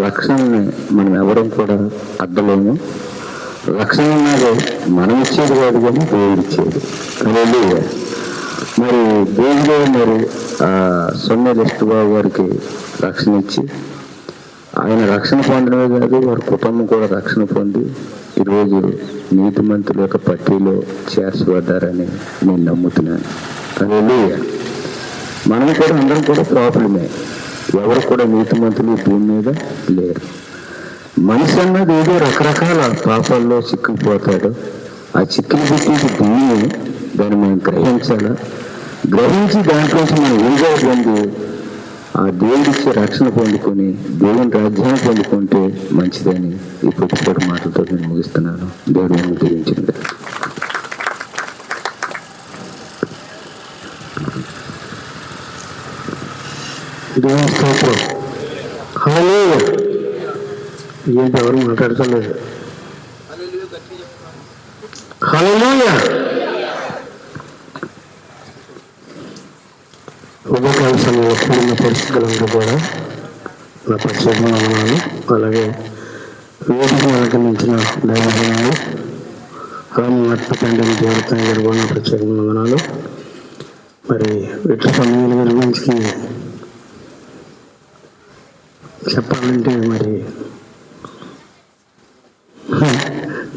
రక్షణని మనం ఎవరం కూడా అడ్డలేము. రక్షణ అన్నది మనం ఇచ్చేది కాదు కానీ దేవుడు ఇచ్చేది. హల్లెలూయా. మరి దేవుడు మరి సొన్నెల ఎస్టుబాబు గారికి రక్షణ ఇచ్చి ఆయన రక్షణ పొందడమే కాదు, వారి కుటుంబం కూడా రక్షణ పొంది ఈరోజు నీతిమంతుల యొక్క పట్టీలో చేర్చబడ్డారని నేను నమ్ముతున్నాను. హల్లెలూయా. మనం కూడా అందరం కూడా ప్రాబ్లమే, ఎవరు కూడా నీతిమంతులు భూమి మీద లేరు. మనిషి అన్నది ఏదో రకరకాల పాపాల్లో చిక్కుకుపోతాడు. ఆ చిక్కులు పెట్టేది భూమి, దాన్ని మనం గ్రహించాలా, గ్రహించి దాంట్లోంచి మనం విడుదల పొంది ఆ దేవుడిచ్చే రక్షణ పొందుకొని దేవుని రాజ్యాన్ని పొందుకుంటే మంచిదని ఈ పొద్దుపూట మాటలతో నేను ముగిస్తున్నాను. దేవుడు అనుగ్రహించింది. దేవుని స్తోత్రం. హల్లెలూయా. ఏంటి ఎవరు మాట్లాడతలేదు? హల్లెలూయా. ఉదయకాల సమయంలో కూడిన పరిస్థితులందరూ కూడా నా ప్రత్యేకమైన వందనాలు. అలాగే వేదికను అలంకరించిన దైవజనాలు తండ్రి దేవత గారు కూడా నా ప్రత్యేకమైన వందనాలు. మరి విట్ల సమయాల గారి గురించి చెప్పాలంటే మరి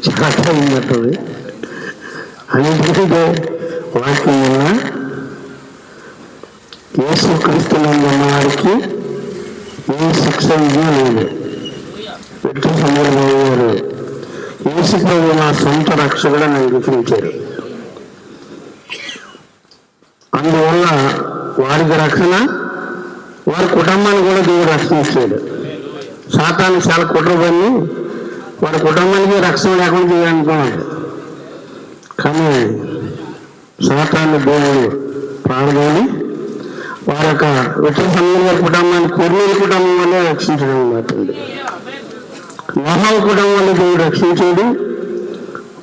చాలా ఉన్నట్టుంది. అన్నింటికంటే వాక్యం వల్ల యేసుక్రీస్తునందు ఉన్నవారికి ఏ శిక్ష విధి లేదు. విట్ల సమయంలో గారు యేసు ప్రభు నా సొంత రక్షకుడు నన్ను గుర్తించారు. అందువల్ల వారికి రక్షణ, వారి కుటుంబాన్ని కూడా దేవుడు రక్షించాడు. సాతాను చాలా కుట్ర పని వారి కుటుంబానికి రక్షణ లేకుండా చేయాలనుకున్నాడు. కానీ సాతాను దేవుడు ప్రాణాన్ని వారి యొక్క విట్ల సమయం గారి కుటుంబాన్ని కొర్నీల కుటుంబం వల్లే రక్షించడం అన్నమాట. నోహా కుటుంబం వల్ల దేవుడు రక్షించాడు.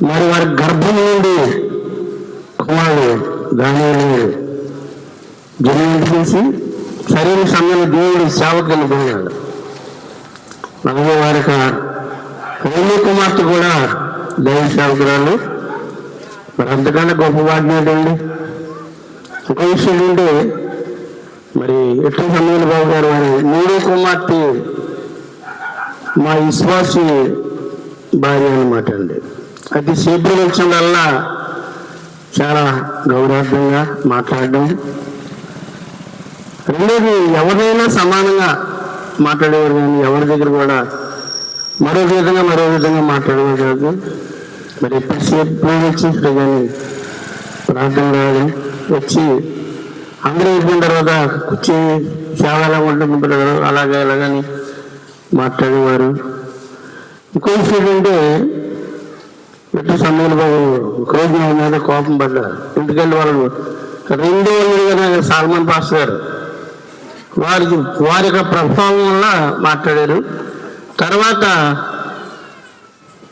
మరి వారి గర్భం నుండి కుమారుడు దానియేలు జన్మించేసి సరైన సమయంలో దేవుడు సేవకు వెళ్ళిపోయినాడు. అలాగే వారి యొక్క రెండో కుమార్తె కూడా దైవ సేవకురాలు. మరి అంతకన్నా గొప్ప వాటిని ఏంటండి. ఒక విషయం ఏంటంటే మరి విట్ల సమయాల బాబు గారు వారి మూడో కుమార్తె మా విశ్వాసి భార్య అనమాట అండి. అది సేపు వచ్చినల్లా చాలా గౌరవార్థంగా మాట్లాడడం. రెండోది ఎవరైనా సమానంగా మాట్లాడేవారు కానీ ఎవరి దగ్గర కూడా మరో విధంగా మాట్లాడేవారు కాదు. మరి ఎప్పుడుసేపు వచ్చి కానీ ప్రార్థన రావడం వచ్చి అందరూ అయిపోయిన తర్వాత కూర్చొని సేవ ఎలా ఉంటుంది అలాగే అలాగని మాట్లాడేవారు. ఇంకో విషయం ఏంటంటే విట్ల సమయంలో బాబు ఒక రోజు నా మీద కోపం పడ్డారు. ఎందుకంటే వాళ్ళు రెండో వాళ్ళు సాల్మన్ పాస్టర్ గారు వారి యొక్క ప్రభావం వల్ల మాట్లాడారు. తర్వాత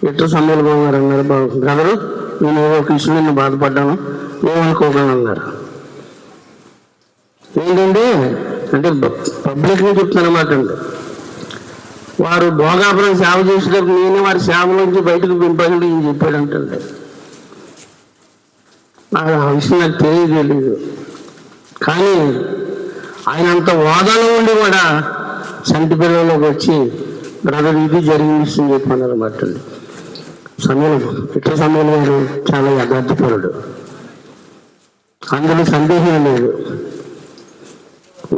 విట్ల సమయంలో బాబు గారు అన్నారు, బాబు బ్రదరు నేను ఏదో ఒక విషయం నేను బాధపడ్డాను ఏమనుకోగలను అన్నారు. ఏంటంటే అంటే పబ్లిక్గా చెప్తున్నాను అన్నమాట అండి. వారు భోగాపురం సేవ చేసేటప్పుడు నేను వారి సేవలోంచి బయటకు పింపండి అని చెప్పాడు అంటే ఆ విషయం నాకు తెలియదు. కానీ ఆయన అంత హోదాలో ఉండి కూడా చంటి పిల్లలోకి వచ్చి బ్రదర్ ఇది జరిగిన విషయం చెప్పాను అనమాట అండి. విట్ల సమయంలో వారు చాలా యథార్థపరుడు, అందులో సందేహం లేదు.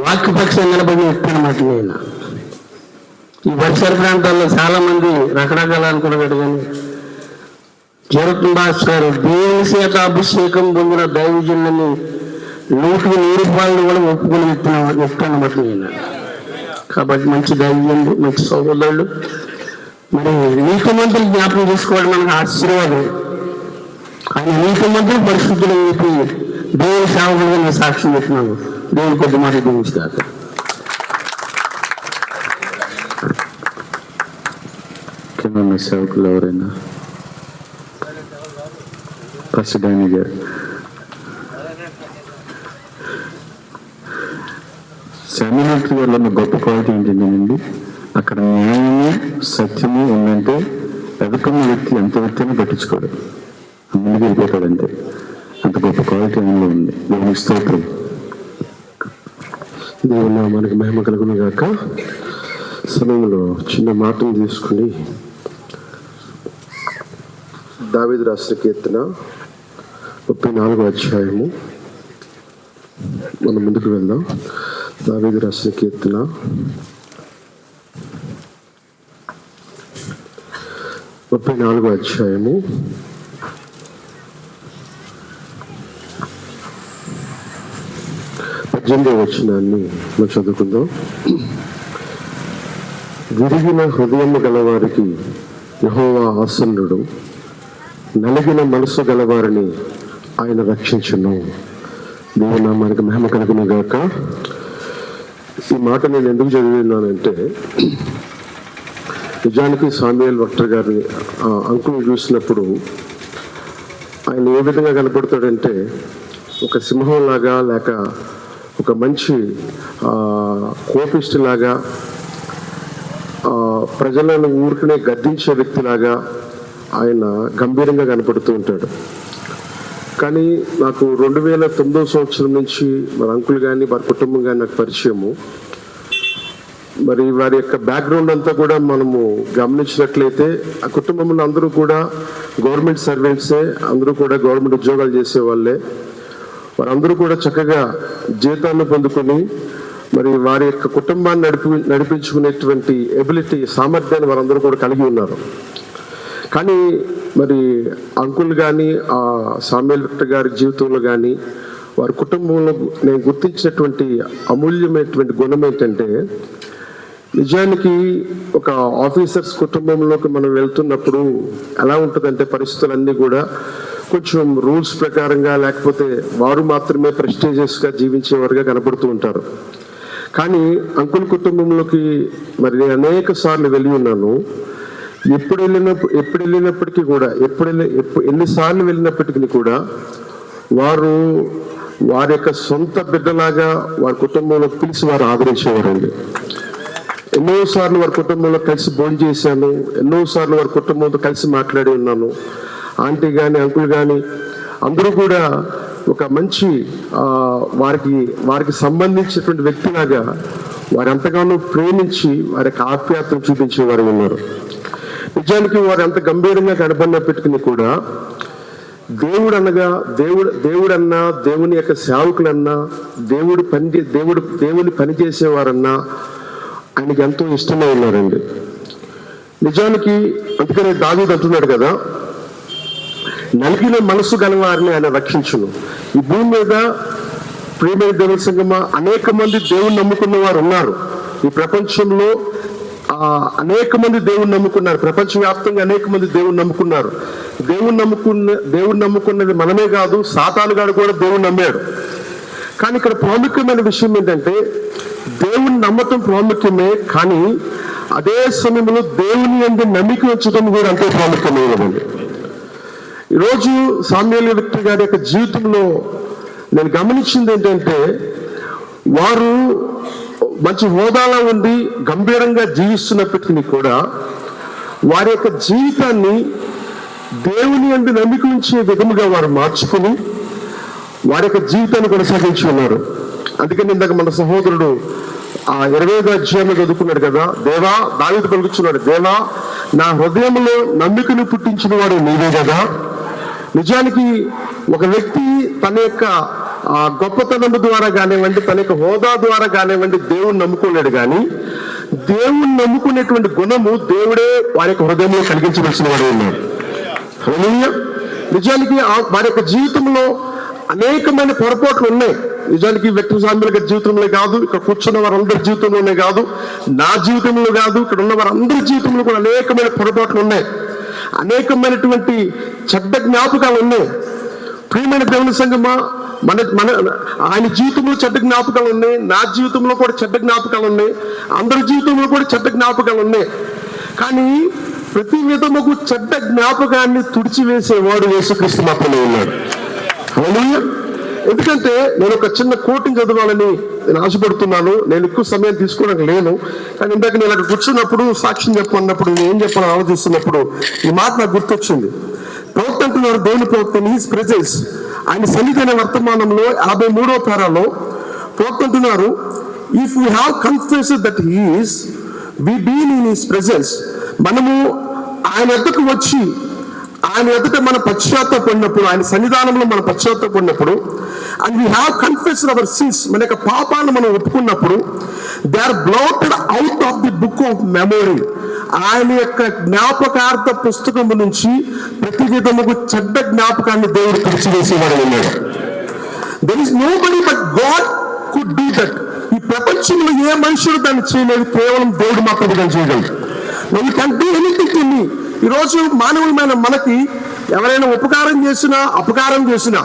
వాక్యపక్షం నిలబడి వ్యక్తి నేను ఈ పరిసర ప్రాంతాల్లో చాలా మంది రకరకాల అనుకున్నాడు. కానీ జరుగుతున్న భాస్కర్ దేవుని చేత అభిషేకం పొందిన దైవజనులని 100 కూడా ఒప్పుకొని చెప్తానమాట నేను. కాబట్టి మంచి దైవజనులు, మంచి సహోదరులు. మరి నీతిమంతులు జ్ఞాపకం చేసుకోవడం మనకు ఆశీర్వాదం. ఆయన నీతిమంతులు పరిశుద్ధులు చెప్పి దేవుని సేవకులుగా నేను సాక్ష్యం చెప్తున్నాను. దేవుని కొద్ది మాట గురించి కాదు. కింద సేవకులు ఎవరైనా ప్రసిద్ధి గారు శామ్యూల్ గారిలో ఉన్న గొప్ప క్వాలిటీ ఏంటండి, అక్కడ న్యాయము సత్యము ఉందంటే ఎదుకున్న వ్యక్తి ఎంత వ్యక్తిని పట్టించుకోడు, ముందుకు వెళ్ళిపోతాడంటే. అంత గొప్ప క్వాలిటీ అందులో ఉంది. దేవుని స్తోత్రం. దేవుని మనకి మహిమ కలుగును గాక. సమయంలో చిన్న మాటను తీసుకుని దావీదు రాసిన కీర్తన 34వ అధ్యాయము మనం ముందుకు వెళ్దాం. దావీదు రాసిన కీర్తన 34వ అధ్యాయము 18వ వచనాన్ని మనం చదువుకుందాం. విరిగిన హృదయము గలవారికి యెహోవా ఆసన్నుడు, నలిగిన మనసు గలవారిని ఆయన రక్షించును. దేవుని నామానికి మహిమ కలుగును గాక. ఈ మాట నేను ఎందుకు చదివినానంటే, నిజానికి సామ్యూయల్ వక్టర్ గారిని అంకుల్ని చూసినప్పుడు ఆయన ఏ విధంగా కనపడతాడంటే ఒక సింహం లాగా లేక ఒక మంచి కోపిష్టిలాగా, ప్రజలను ఊరికనే గద్దించే వ్యక్తిలాగా ఆయన గంభీరంగా కనపడుతూ ఉంటాడు. కానీ నాకు 2009 సంవత్సరం నుంచి మరి అంకుల్ కానీ వారి కుటుంబం కానీ నాకు పరిచయము. మరి వారి యొక్క బ్యాక్గ్రౌండ్ అంతా కూడా మనము గమనించినట్లయితే ఆ కుటుంబంలో అందరూ కూడా గవర్నమెంట్ సర్వెంట్సే, అందరూ కూడా గవర్నమెంట్ ఉద్యోగాలు చేసే వాళ్ళే. వారందరూ కూడా చక్కగా జీతాన్ని పొందుకొని మరి వారి యొక్క కుటుంబాన్ని నడిపించుకునేటువంటి ఎబిలిటీ, సామర్థ్యాన్ని వారందరూ కూడా కలిగి ఉన్నారు. కానీ మరి అంకుల్ కానీ ఆ సామ్యూయల్ విక్టర్ గారి జీవితంలో కానీ వారి కుటుంబంలో నేను గుర్తించినటువంటి అమూల్యమైనటువంటి గుణం ఏంటంటే, నిజానికి ఒక ఆఫీసర్స్ కుటుంబంలోకి మనం వెళ్తున్నప్పుడు ఎలా ఉంటుందంటే పరిస్థితులన్నీ కూడా కొంచెం రూల్స్ ప్రకారంగా, లేకపోతే వారు మాత్రమే ప్రెస్టీజియస్గా జీవించేవారుగా కనపడుతూ ఉంటారు. కానీ అంకుల్ కుటుంబంలోకి మరి నేను అనేక సార్లు వెళ్ళి ఉన్నాను. ఎప్పుడు వెళ్ళినప్పటికీ కూడా ఎన్నిసార్లు వెళ్ళినప్పటికీ కూడా వారు వారి యొక్క సొంత బిడ్డలాగా వారి కుటుంబంలో పిలిచి వారు ఆదరించేవారండి. ఎన్నోసార్లు వారి కుటుంబంలో కలిసి భోజనం చేశాను, ఎన్నోసార్లు వారి కుటుంబంతో కలిసి మాట్లాడి ఉన్నాను. ఆంటీ కానీ అంకుల్ కానీ అందరూ కూడా ఒక మంచి వారికి సంబంధించినటువంటి వ్యక్తిలాగా వారు ఎంతగానో ప్రేమించి వారి యొక్క ఆప్యాయతను చూపించేవారు ఉన్నారు. నిజానికి వారు ఎంత గంభీరంగా కనబడినప్పటికీ కూడా దేవుడన్నా, దేవుని యొక్క సేవకులన్నా, దేవుని పనిచేసేవారన్నా ఆయనకి ఎంతో ఇష్టమై ఉన్నారండి. నిజానికి అందుకనే దావీదు అంటున్నాడు కదా, నలిగిన మనసు గలవారిని ఆయన రక్షించును. ఈ భూమి మీద ప్రియమైన దేవుని సంగమా అనేక మంది దేవుని నమ్ముకున్న వారు ఉన్నారు. ఈ ప్రపంచంలో అనేక మంది దేవుని నమ్ముకున్నారు. ప్రపంచవ్యాప్తంగా అనేక మంది దేవుని నమ్ముకున్నారు. దేవుని నమ్ముకున్నది మనమే కాదు, సాతానుగాడు కూడా దేవుని నమ్మాడు. కానీ ఇక్కడ ప్రాముఖ్యమైన విషయం ఏంటంటే, దేవుని నమ్మటం ప్రాముఖ్యమే, కానీ అదే సమయంలో దేవుని యందు నమ్మిక ఉంచడం కూడా అంతే ప్రాముఖ్యమైనదండి. ఈరోజు సామ్యూయల్ విక్టర్ గారి యొక్క జీవితంలో నేను గమనించింది ఏంటంటే, వారు మంచి హోదాలో ఉండి గంభీరంగా జీవిస్తున్నప్పటికీ కూడా వారి యొక్క జీవితాన్ని దేవుని యందు నమ్మిక ఉంచే విధముగా వారు మార్చుకుని వారి యొక్క జీవితాన్ని కొనసాగించి ఉన్నారు. అందుకని ఇందాక మన సహోదరుడు 25వ అధ్యాయంలో చదువుకున్నాడు కదా, దేవా, దావీదు పలుకుతున్నాడు, దేవా నా హృదయంలో నమ్మికను పుట్టించిన వాడు నీవే కదా. నిజానికి ఒక వ్యక్తి తన యొక్క గొప్పతనం ద్వారా కానివ్వండి, తన యొక్క హోదా ద్వారా కానివ్వండి దేవుణ్ణి నమ్ముకోలేడు. కానీ దేవుణ్ణి నమ్ముకునేటువంటి గుణము దేవుడే వారి యొక్క హృదయంలో కలిగించవలసిన వాడు ఉన్నాడు. నిజానికి వారి యొక్క జీవితంలో అనేకమైన పొరపాట్లు ఉన్నాయి. నిజానికి విక్టర్ సామ్యూయల్ గారి జీవితంలో కాదు, ఇక్కడ కూర్చున్న వారందరి జీవితంలోనే కాదు, నా జీవితంలో కాదు, ఇక్కడ ఉన్న వారందరి జీవితంలో కూడా అనేకమైన పొరపాట్లు ఉన్నాయి, అనేకమైనటువంటి చెడ్డ జ్ఞాపకాలు ఉన్నాయి. ప్రియమైన దేవుని సంగమా, ఆయన జీవితంలో చెడ్డ జ్ఞాపకాలు ఉన్నాయి, నా జీవితంలో కూడా చెడ్డ జ్ఞాపకాలు ఉన్నాయి, అందరి జీవితంలో కూడా చెడ్డ జ్ఞాపకాలు ఉన్నాయి. కానీ ప్రతి విధముకు చెడ్డ జ్ఞాపకాన్ని తుడిచివేసేవాడు యేసుక్రీస్తు మాత్రమే ఉన్నాడు. ఎందుకంటే నేను ఒక చిన్న కోటిని చదవాలని నేను ఆశపడుతున్నాను. నేను ఎక్కువ సమయం తీసుకోవడానికి లేను. కానీ ఇందాక నేను అక్కడ కూర్చున్నప్పుడు సాక్ష్యం చెప్పన్నప్పుడు నేను ఏం చెప్పాలని ఆలోచిస్తున్నప్పుడు ఈ మాట నాకు గుర్తొచ్చింది. ప్రవక్త అంటున్నారు, దేవుని ప్రవక్త, హీస్ ప్రెజెన్స్, ఆయన సన్నిధి వర్తమానంలో 53వ పేరాలో ప్రవక్త అంటున్నారు, if we have confessed that he is, we been in his presence. మనము ఆయన ఎద్దకు వచ్చి ఆయన ఎదుట మన పశ్చాత్తాపడినప్పుడు, ఆయన సన్నిధానంలో మన పశ్చాత్తాపడినప్పుడు, and we have confessed our sins, మన యొక్క పాపాలను మనం ఒప్పుకున్నప్పుడు, they are blotted out of the book of memory. ఆయన యొక్క జ్ఞాపకార్థ పుస్తకము నుంచి ప్రతి విధముకు చెడ్డ జ్ఞాపకాన్ని దేవుడు తుడిచివేసేవాడు ఉన్నాడు. There is nobody but God could do that. ఈ ప్రపంచంలో ఏ మనుషుడు దాన్ని చేయలేదు, కేవలం దేవుడు మాత్రమే దాన్ని చేయగలడు. You can do anything to me. ఈరోజు మానవులమైన మనకి ఎవరైనా ఉపకారం చేసినా అపకారం చేసినా,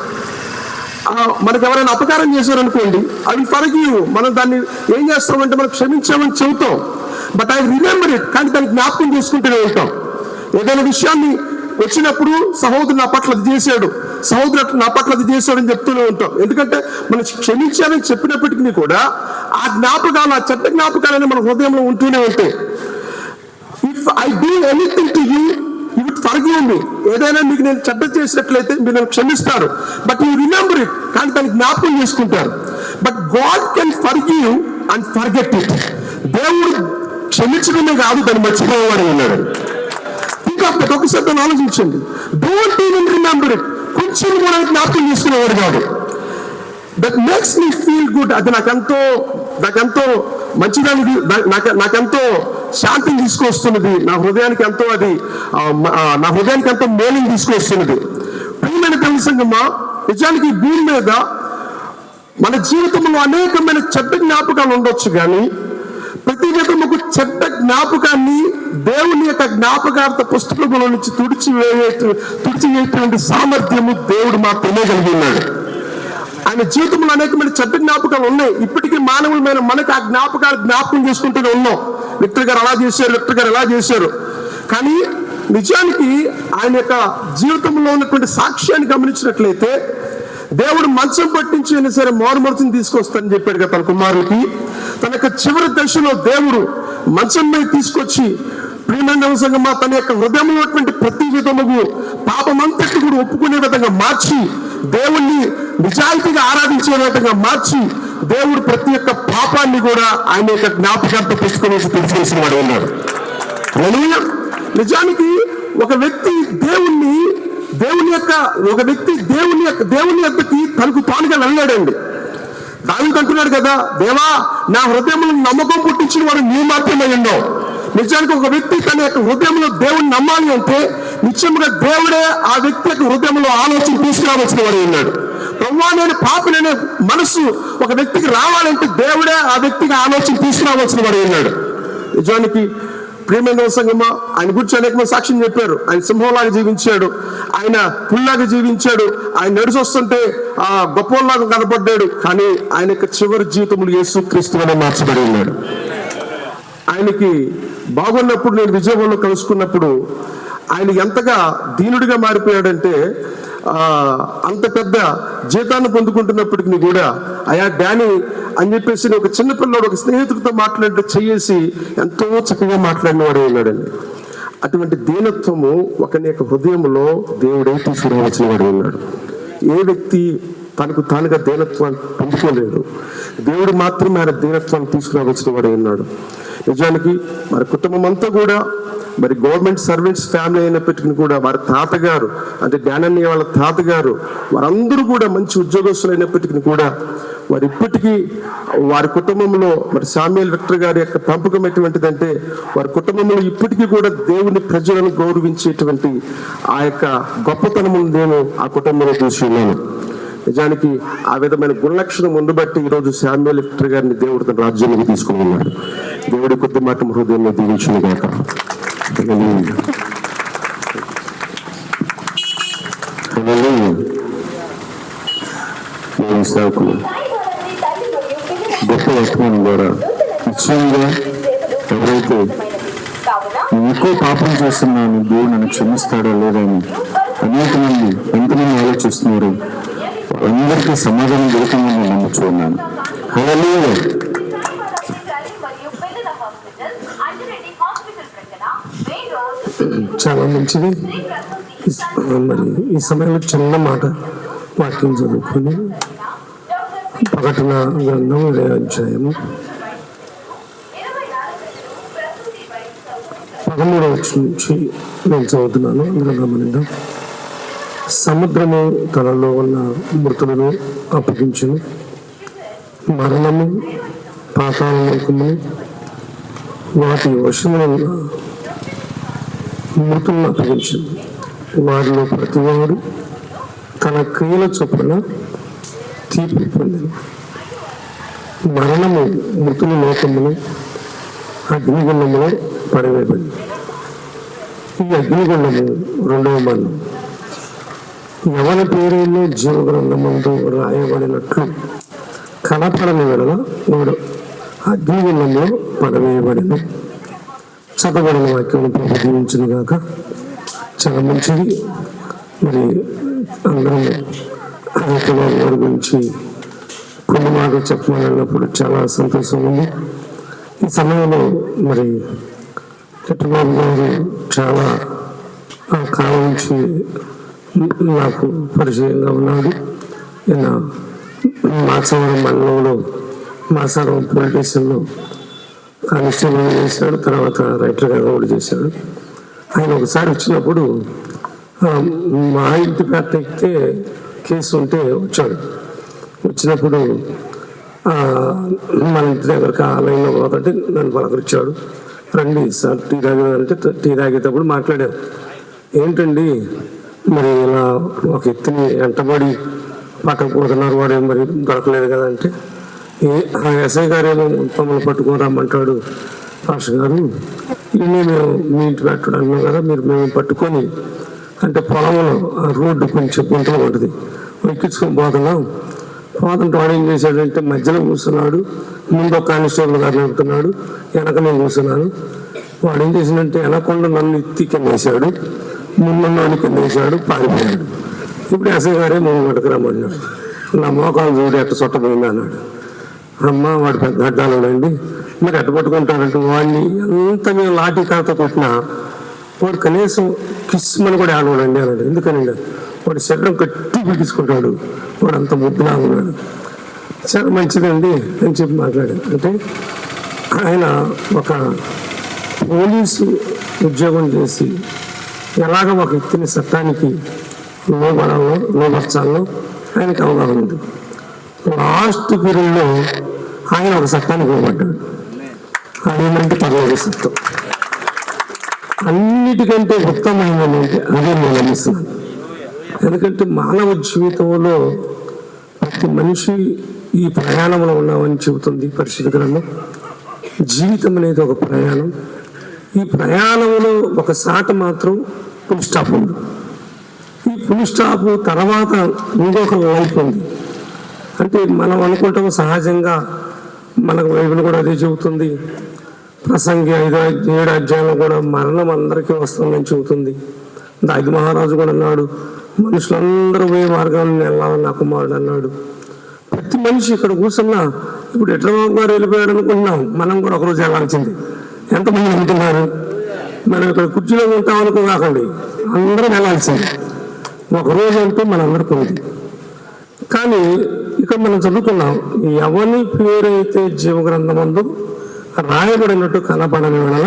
మనకు ఎవరైనా అపకారం చేశారనుకోండి, అవి ఫర్గివ్, మనం దాన్ని ఏం చేస్తామంటే మనం క్షమించామని చెబుతాం, బట్ ఐ రిమెంబర్ ఇట్, కానీ దాన్ని జ్ఞాపకం చేసుకుంటూనే ఉంటాం. ఏదైనా విషయాన్ని వచ్చినప్పుడు సహోదరుడు నా పట్ల చేశాడు, సహోదరు నా పట్ల అది చేశాడని చెప్తూనే ఉంటాం. ఎందుకంటే మనం క్షమించాలని చెప్పినప్పటికీ కూడా ఆ జ్ఞాపకాలు, ఆ చెడ్డ జ్ఞాపకాలని మన హృదయంలో ఉంటూనే ఉంటాయి. If I do anything to you you would forgive me. ఏదైనా మీకు నేను చెడ్డ చేసినట్లయితే మీరు నన్ను క్షమిస్తారు, బట్ యూ రిమెంబర్ ఇట్, కానీ దాన్ని జ్ఞాపకం చేసుకుంటారు. But God can forgive and forget it. దేవుడు క్షమించడమే కాదు, దాన్ని మర్చిపోయేవాడు ఉన్నాడు. ఇంకా ఒకసారి దాన్ని ఆలోచించండి. డోంట్ ఈవెన్ రిమెంబర్ ఇట్, కొంచెం కూడా జ్ఞాపకం చేసుకునేవాడు కాదు. That makes me feel good. అది నాకెంతో మంచిదానికి, నాకెంతో శాంతిని తీసుకొస్తున్నది, నా హృదయానికి ఎంతో మేలుని తీసుకొస్తున్నది. ప్రియమైన దేవుని సంగమా, నిజానికి ఈ భూమి మీద మన జీవితంలో అనేకమైన చెడ్డ జ్ఞాపకాలు ఉండొచ్చు, కానీ ప్రతి విధముకు చెడ్డ జ్ఞాపకాన్ని దేవుని యొక్క జ్ఞాపకార్థ పుస్తకంలో నుంచి తుడిచివేటువంటి సామర్థ్యము దేవుడు మాత్రమే కలిగి ఉన్నాడు. ఆయన జీవితంలో అనేకమైన చెడ్డ జ్ఞాపకాలు ఉన్నాయి. ఇప్పటికీ మానవులమైన మనకు ఆ జ్ఞాపకం చేసుకుంటూనే ఉన్నాం. విక్టర్ గారు అలా చేశారు, విక్టర్ గారు ఎలా చేశారు. కానీ నిజానికి ఆయన యొక్క జీవితంలో ఉన్నటువంటి సాక్ష్యాన్ని గమనించినట్లయితే దేవుడు మంచం పట్టించి అయినా సరే మారుమూర్తిని తీసుకొస్తానని చెప్పాడు కదా తన కుమారులకి. తన యొక్క చివరి దశలో దేవుడు మంచం మీద తీసుకొచ్చి ప్రియమైన సంగమా తన యొక్క హృదయంలో ఉన్నటువంటి ప్రతి విధముకు పాపమంతటి కూడా ఒప్పుకునే విధంగా మార్చి, దేవుణ్ణి నిజాయితీగా ఆరాధించే విధంగా మార్చి, దేవుడు ప్రతి ఒక్క పాపాన్ని కూడా ఆయన యొక్క జ్ఞాపకార్థ పుస్తకం తెలిసేసిన వాడు ఉన్నాడు. నిజానికి ఒక వ్యక్తి దేవుని యొక్కకి తనకు తానుగా వెళ్ళాడండి. దావీదు అంటున్నాడు కదా, దేవా నా హృదయంలో నమ్మకం పుట్టించిన వాడు నీ మాత్రమే ఉన్నావు. నిజానికి ఒక వ్యక్తి తన యొక్క హృదయంలో దేవుని నమ్మాలి అంటే నిశ్చయముగా దేవుడే ఆ వ్యక్తి యొక్క హృదయంలో ఆలోచన తీసుకురావాల్సిన వాడు ఉన్నాడు. ప్రవ్వా నేను పాపిననే మనసు ఒక వ్యక్తికి రావాలంటే దేవుడే ఆ వ్యక్తికి ఆలోచన తీసుకురావాల్సిన వాడు ఉన్నాడు. నిజానికి ప్రియమైన సంగమా, ఆయన గురించి అనేకమంది సాక్ష్యం చెప్పారు. ఆయన సింహంలాగా జీవించాడు, ఆయన పుల్లాగా జీవించాడు, ఆయన నడిచి వస్తుంటే ఆ గొప్పలాగా కనపడ్డాడు. కానీ ఆయన యొక్క చివరి జీవితంలో యేసుక్రీస్తుగానే మార్చబడి ఉన్నాడు. ఆయనకి బాగున్నప్పుడు నేను విజయవాడలో కలుసుకున్నప్పుడు ఆయన ఎంతగా దీనుడిగా మారిపోయాడంటే, అంత పెద్ద జీతాన్ని పొందుకుంటున్నప్పటికీ కూడా అయా డానీ అని చెప్పేసి ఒక చిన్నపిల్లడు ఒక స్నేహితుడితో మాట్లాడితే చెయ్యేసి ఎంతో చక్కగా మాట్లాడినవాడు ఉన్నాడండి. అటువంటి దీనత్వము ఒకని యొక్క హృదయంలో దేవుడే తీసుకురావాల్సిన వాడు ఉన్నాడు. ఏ వ్యక్తి తనకు తానుగా దీనత్వాన్ని పొందుకోలేడు, దేవుడు మాత్రమే ఆయన దీనత్వాన్ని తీసుకురావాల్సిన వాడు ఉన్నాడు. నిజానికి మరి కుటుంబం అంతా కూడా మరి గవర్నమెంట్ సర్వెంట్స్ ఫ్యామిలీ అయినప్పటికీ కూడా వారి తాతగారు అంటే జ్ఞానన్నయ్య వాళ్ళ తాతగారు వారందరూ కూడా మంచి ఉద్యోగస్తులు అయినప్పటికీ కూడా వారు ఇప్పటికీ వారి కుటుంబంలో మరి శామ్యూయల్ విక్టర్ గారి యొక్క పెంపకం ఎటువంటిదంటే వారి కుటుంబంలో ఇప్పటికీ కూడా దేవుని ప్రజలను గౌరవించేటువంటి ఆ యొక్క గొప్పతనము నేను ఆ కుటుంబంలో చూసి ఉన్నాను. నిజానికి ఆ విధమైన గుణలక్షణం ఉండబట్టి ఈరోజు శామ్యూయల్ విక్టర్ గారిని దేవుడు తన రాజ్యంలోకి తీసుకుని ఉన్నాడు. దేవుడి కొద్ది మాట హృదయంలో దీవించును గాక. సేవకులు గొప్ప వర్తమానం ద్వారా నిశ్చయంగా ఎవరైతే ఎక్కువ పాపం చేస్తున్నాను దేవుడు నన్ను క్షమిస్తాడా లేదని అనేక మంది ఎంతమంది ఆలోచిస్తున్నారు, వాళ్ళందరికీ సమాధానం దొరికిందని నేను నమ్ముచున్నాను. హల్లెలూయా. చాలా మంచిది. మరి ఈ సమయంలో చిన్న మాట వాక్యం చదువుకొని ప్రకటన గ్రంథం 20వ అధ్యాయము 13వ వచనం నుంచి నేను చదువుతున్నాను. అందులో గమనిద్దాం. సముద్రము తనలో ఉన్న మృతులను అప్పగించును, మరణము పాతాళ లోకమును వాటి వశములో ఉన్న మృతులను అప్పగించును. వారిలో ప్రతివాడు తన క్రియల చొప్పున తీర్పు పొందిన. మరణము మృతుల లోకమును అగ్నిగుండములో పడవేయబడింది. ఈ అగ్నిగుండము రెండవ మరణం. ఎవరి పేరులో జీవగ్రంథమందు రాయబడినట్లు కనపడని వెడల వాడు అగ్నిగుండంలో పడవేయబడిన. చదవబడిన వాక్యం దీవించును గాక. చాలా మంచిది. మరి అందరం చంద్రబాబు గారి గురించి కొన్ని మాటలు చెప్పమన్నప్పుడు చాలా సంతోషం ఉంది. ఈ సమయంలో మరి చంద్రబాబు గారు చాలా కాలం నుంచి నాకు పరిచయంగా ఉన్నాడు. ఈయన మాచవరం మండలంలో మాసారం పోలీస్ స్టేషన్లో కానిస్టేబుల్ చేశాడు, తర్వాత రైటర్గా కూడా చేశాడు. ఆయన ఒకసారి వచ్చినప్పుడు మా ఇంటి పేట ఎక్కితే కేసు ఉంటే వచ్చాడు. వచ్చినప్పుడు మన ఇంటి దగ్గరకు ఆ లైన్లో పోతుంటే నన్ను పలకరించాడు. రండి సార్ టీ తాగేదంటే టీ తాగేటప్పుడు మాట్లాడాను. ఏంటండి మరి ఇలా ఒక ఎత్తుని వెంటబడి పట్టకపోతున్నారు, వాడు మరి దొరకలేదు కదా అంటే, ఆ ఎస్ఐ గారేమో మమ్మల్ని పట్టుకొని రమ్మంటాడు పాస్టర్ గారు, ఇన్ని మేము మీ ఇంటి పెట్టడం అన్నాం కదా, మేము పట్టుకొని అంటే పొలంలో ఆ రోడ్డు కొంచెం గుంటలో ఉంటుంది, ఎక్కించుకొని పోతున్నాం. పోతుంటే వాడు ఏం చేశాడంటే మధ్యలో కూర్చున్నాడు, ముందు ఒక కానిస్టేబుల్ గారు నడుపుతున్నాడు, వెనక నేను కూర్చున్నాను. వాడు ఏం చేసిందంటే వెనకుండా నన్ను ఎత్తి కింద వేసాడు, ముందున్నాడు కింద వేసాడు, పారిపోయాడు. ఇప్పుడు ఎస్ఐ గారే మేము పట్టుకురమ్మన్నాడు. నా మోకాలు చూడు ఎట్ట చుట్టపోయింది అన్నాడు. అమ్మ వాడు పెద్ద అడ్డాలు అండి, మరి ఎట్ట పట్టుకుంటారంటే వాడిని ఎంత మేము లాఠీ కాత కొట్టినా వాడు కనీసం కిస్మని కూడా ఆడవాడండి అన్నాడు. ఎందుకనండి వాడు శరీరం కట్టి పిలుచుకుంటాడు, వాడు అంత ముద్దులా ఉన్నాడు. చాలా మంచిదండి అని చెప్పి మాట్లాడాడు. అంటే ఆయన ఒక పోలీసు ఉద్యోగం చేసి ఎలాగ ఒక వ్యక్తిని చట్టానికి లోపరచాలో ఆయనకి అవగాహన ఉంది. లాస్ట్ పీరియడ్లో ఆయన ఒక చట్టానికి లోపడ్డాడు. అదేంటంటే పర్లేదు సత్యం అన్నిటికంటే ఉత్తమమైనది అదే నేను నమ్మిస్తున్నాను. ఎందుకంటే మానవ జీవితంలో ప్రతి మనిషి ఈ ప్రయాణంలో ఉన్నామని చెబుతుంది పరిశుద్ధ గ్రంథం. జీవితం అనేది ఒక ప్రయాణం. ఈ ప్రయాణంలో ఒక సాట మాత్రం ఫుల్ స్టాప్ ఉంది. ఈ ఫుల్ స్టాప్ తర్వాత ఇంకొక లైఫ్ ఉంది. అంటే మనం అనుకుంటాం సహజంగా, మనకు బైబిల్ కూడా అదే చెబుతుంది. ప్రసంగి 5-7 అధ్యాయంలో కూడా మరణం అందరికీ వస్తుందని చెబుతుంది. దాగి మహారాజు కూడా అన్నాడు, మనుషులందరూ పోయే మార్గాన్ని వెళ్ళాలని నా కుమారుడు అన్నాడు. ప్రతి మనిషి ఇక్కడ కూర్చున్నా ఇప్పుడు ఎట్లబాబు గారు వెళ్ళిపోయాడు అనుకుంటున్నాం, మనం కూడా ఒకరోజు వెళ్ళాల్సింది. ఎంతమంది అనుకుంటున్నారు? మనం ఇక్కడ కుర్చీలో ఉంటాం అనుకోకండి, అందరం వెళ్ళాల్సింది ఒకరోజు అంటూ మనందరికీ ఉంది. కానీ ఇక్కడ మనం చదువుకున్నాం, ఎవరి పేరైతే జీవగ్రంథమందు రాయబడినట్టు కనపడని వలన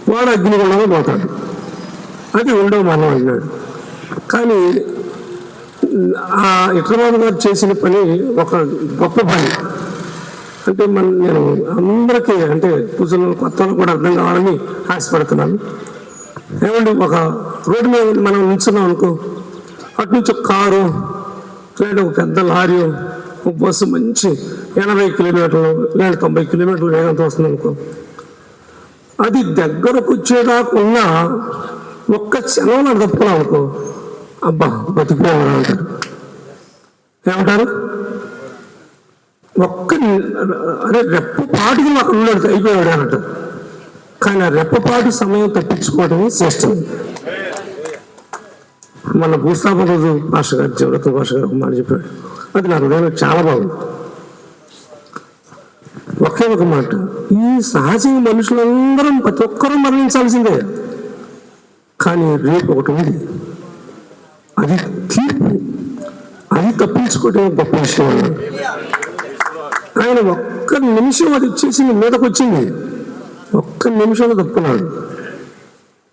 వాడు అగ్నిగుండంలో పోతాడు. అది ఉండవు మనం అన్నాడు. కానీ ఆ ఇట్లబాబు గారు చేసిన పని ఒక గొప్ప పని. అంటే నేను అందరికీ అంటే కూర్చున్న కొత్త కూడా అర్థం కావాలని ఆశపడుతున్నాను. ఏమండి, ఒక రోడ్డు మీద మనం నిల్చున్నాం అనుకో, అటు నుంచి ఒక కారు లేదా ఒక పెద్ద లారీ ఒక బస్సు మంచి 80 కిలోమీటర్లు లేదా 90 కిలోమీటర్లు వేగంతో వస్తుంది అనుకో, అది దగ్గరకు వచ్చేదాకా ఉన్న ఒక్క క్షణంలో తప్పుకున్నాం అనుకో, అబ్బా బతికిపోయామని అంటారు. ఏమంటారు? అరే రెప్పపాటికి అక్కడ ఉన్నాడు అయిపోయాడు అని అంటారు. కానీ ఆ రెప్పపాటి సమయం తప్పించుకోవడమే శ్రేష్టం. మన భూస్థాపన రోజు భాష గారు జీవరత్న భాష గారు ఒక మాట చెప్పాడు, అది నా హృదయంలో చాలా బాగుంది. ఒకే ఒక మాట, ఈ సహజంగా మనుషులందరం ప్రతి ఒక్కరూ మరణించాల్సిందే, కానీ రేపు ఒకటి ఉంది, అది తీర్పు. అది తప్పించుకోవటం గొప్ప విషయం అన్నాడు. ఆయన ఒక్క నిమిషం అది చేసింది మీదకి వచ్చింది, ఒక్క నిమిషంలో తప్పుకున్నాడు.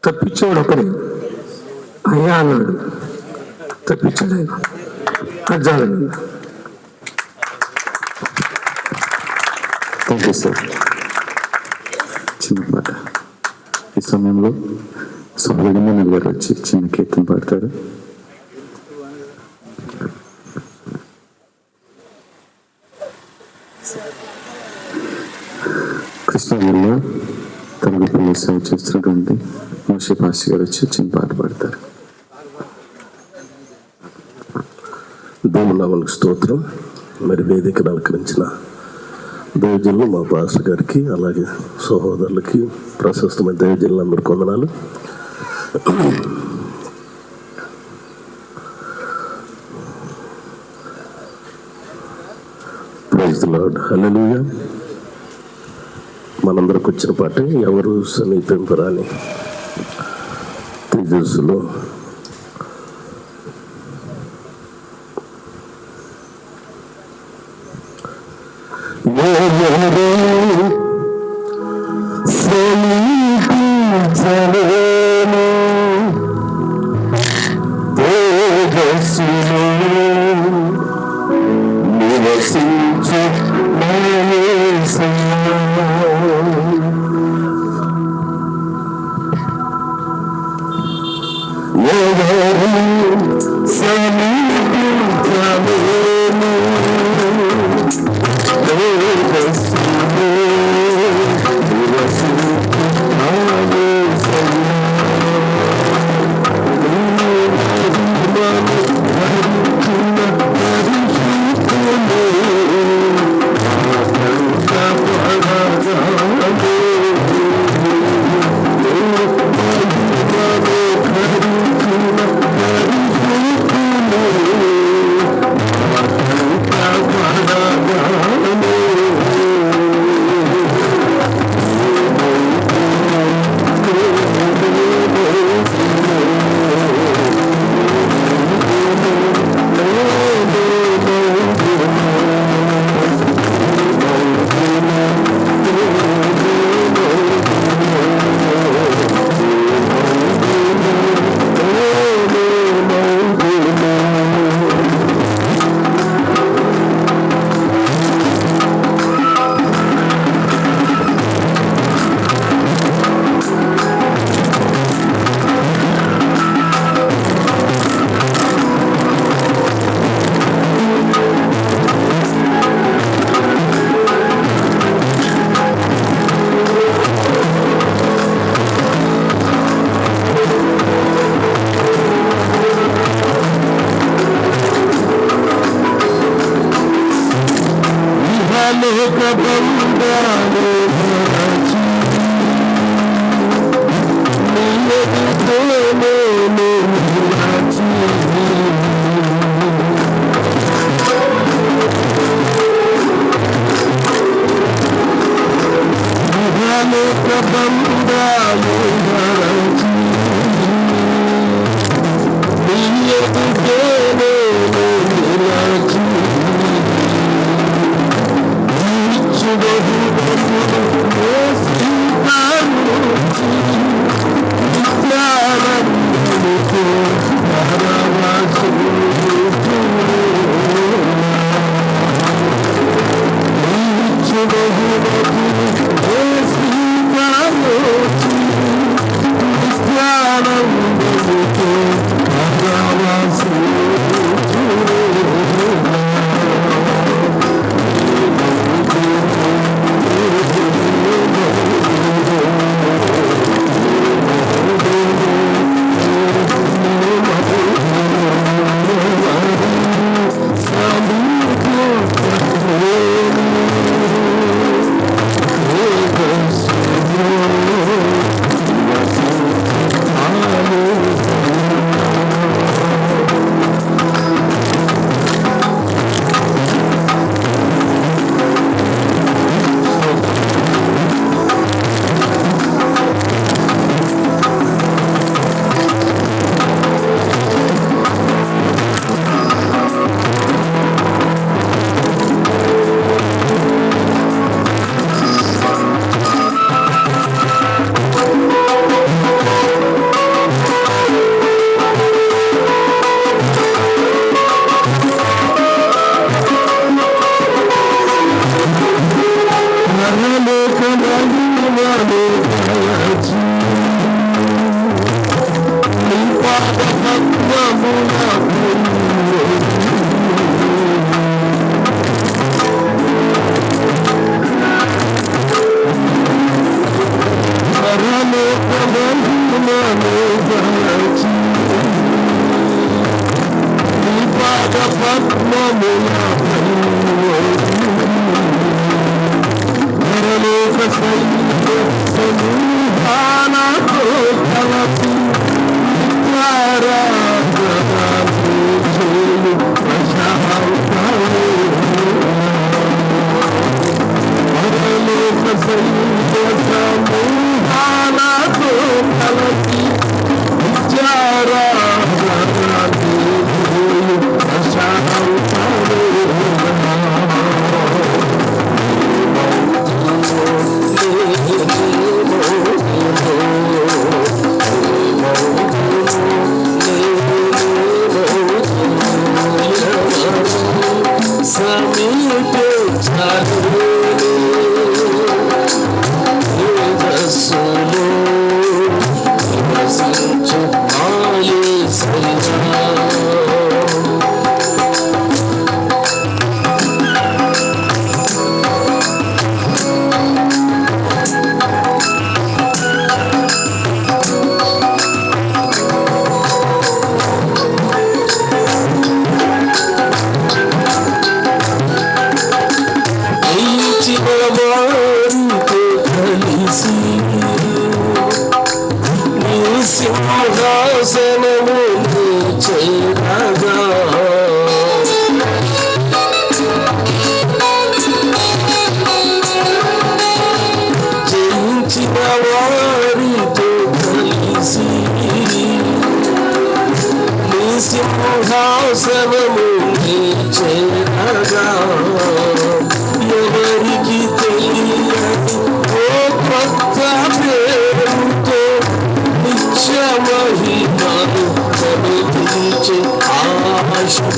తప్పించేవాడు ఒకడే, అయ్యా అన్నాడు, తప్పించాడు ఆయన. అజ్జాలండి. Thank you sir. చిన్న పాట ఈ సమయంలో సుబ్రహ్మణ్య గారు వచ్చి చిన్న కీర్తన పాడతారు. కృష్ణాలో తరగతిలో సేవ చేస్తున్నటువంటి మోషే పాస్ గారు వచ్చి చిన్న పాట పాడతారు. దేవునామనికి స్తోత్రం. మరి వేదికను అలంకరించిన దైవజనులు మా పాస్టర్ గారికి, అలాగే సహోదరులకి, ప్రశస్తమైన దైవజనులందరికీ వందనాలు. Praise the lord. హల్లెలూయా. మనందరికి వచ్చిన పాట ఎవరు సమీపింపరాని తేజస్సులో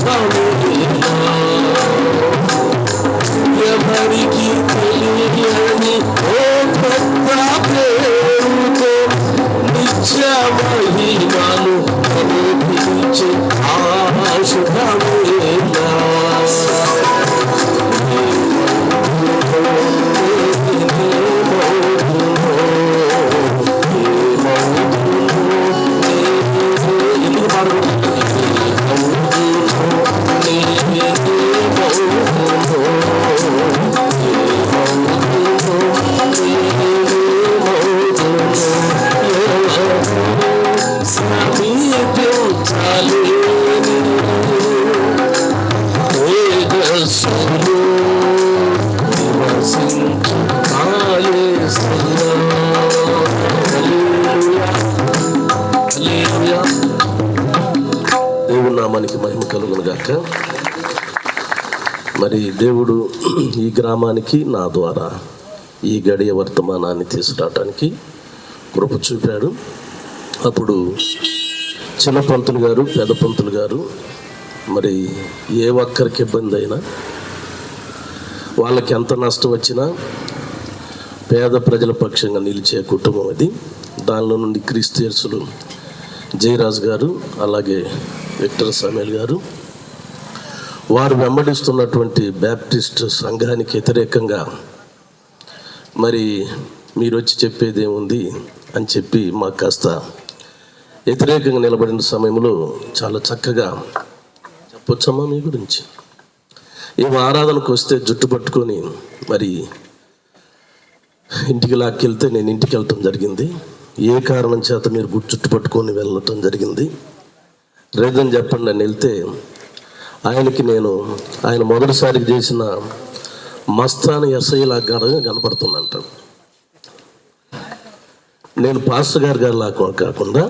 సుఖమేనా ఎవరికి తెలియని ఓ పెద్ద పేరుతో నిత్య మహిమను అనుభవించే ఆ శుభమేనా దేవుని నామానికి మహిమ కలుగును గాక. మరి దేవుడు ఈ గ్రామానికి నా ద్వారా ఈ గడియ వర్తమానాన్ని తీసుకురావడానికి కృప చూపాడు. అప్పుడు చిన్న పంతులు గారు, పెద్ద పంతులు గారు, మరి ఏ ఒక్కరికి ఇబ్బంది అయినా, వాళ్ళకి ఎంత నష్టం వచ్చినా పేద ప్రజల పక్షంగా నిలిచే కుటుంబం అది. దానిలో నుండి క్రీస్తుయేసులు జయరాజు గారు, అలాగే విక్టర్ సమేల్ గారు, వారు వెంబడిస్తున్నటువంటి బ్యాప్టిస్ట్ సంఘానికి వ్యతిరేకంగా మరి మీరు వచ్చి చెప్పేది ఏముంది అని చెప్పి మాకు కాస్త వ్యతిరేకంగా నిలబడిన సమయంలో చాలా చక్కగా చెప్పొచ్చమ్మా మీ గురించి. ఏం ఆరాధనకు వస్తే జుట్టు పట్టుకొని మరి ఇంటికి లాక్కెళ్తే నేను ఇంటికి వెళ్ళటం జరిగింది. ఏ కారణం చేత మీరు జుట్టు పట్టుకొని వెళ్ళటం జరిగింది, రీజన్ చెప్పండి అని వెళ్తే ఆయనకి ఆయన మొదటిసారి చేసిన మస్తాన్ ఎస్ఐ లాగా కనపడుతుందంట. నేను పాస్టర్ గారి లాగా కాకుండా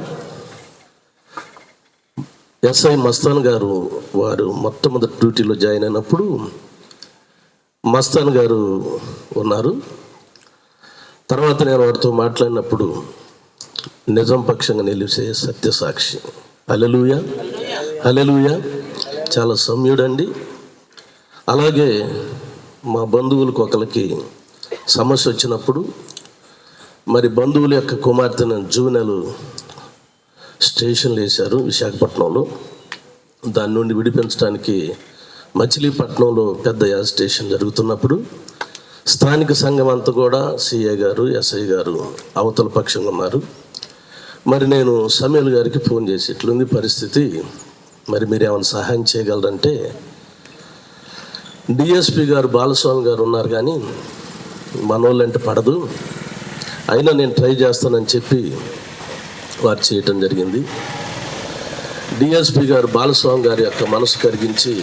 ఎస్ఐ మస్తాన్ గారు వారు మొట్టమొదటి డ్యూటీలో జాయిన్ అయినప్పుడు మస్తాన్ గారు ఉన్నారు. తర్వాత నేను వారితో మాట్లాడినప్పుడు నిజం పక్షంగా నిలిచే సత్యసాక్షి. హల్లెలూయా, హల్లెలూయా. చాలా సౌమ్యుడండి. అలాగే మా బంధువులకు ఒకరికి సమస్య వచ్చినప్పుడు మరి బంధువుల యొక్క కుమార్తెను జూనెలు స్టేషన్లు వేశారు విశాఖపట్నంలో. దాని నుండి విడిపించడానికి మచిలీపట్నంలో పెద్ద స్టేషన్ జరుగుతున్నప్పుడు స్థానిక సంఘం అంతా కూడా సిఏ గారు, ఎస్ఐ గారు అవతల పక్షంగా ఉన్నారు. మరి నేను సమేల్ గారికి ఫోన్ చేసి ఇట్లుంది పరిస్థితి, మరి మీరు ఏమైనా సహాయం చేయగలరంటే డిఎస్పి గారు బాలస్వామి గారు ఉన్నారు కానీ మనోళ్ళంటే పడదు, అయినా నేను ట్రై చేస్తానని చెప్పి వారు చేయటం జరిగింది. డిఎస్పి గారు బాలస్వామి గారి యొక్క మనసు కరిగించి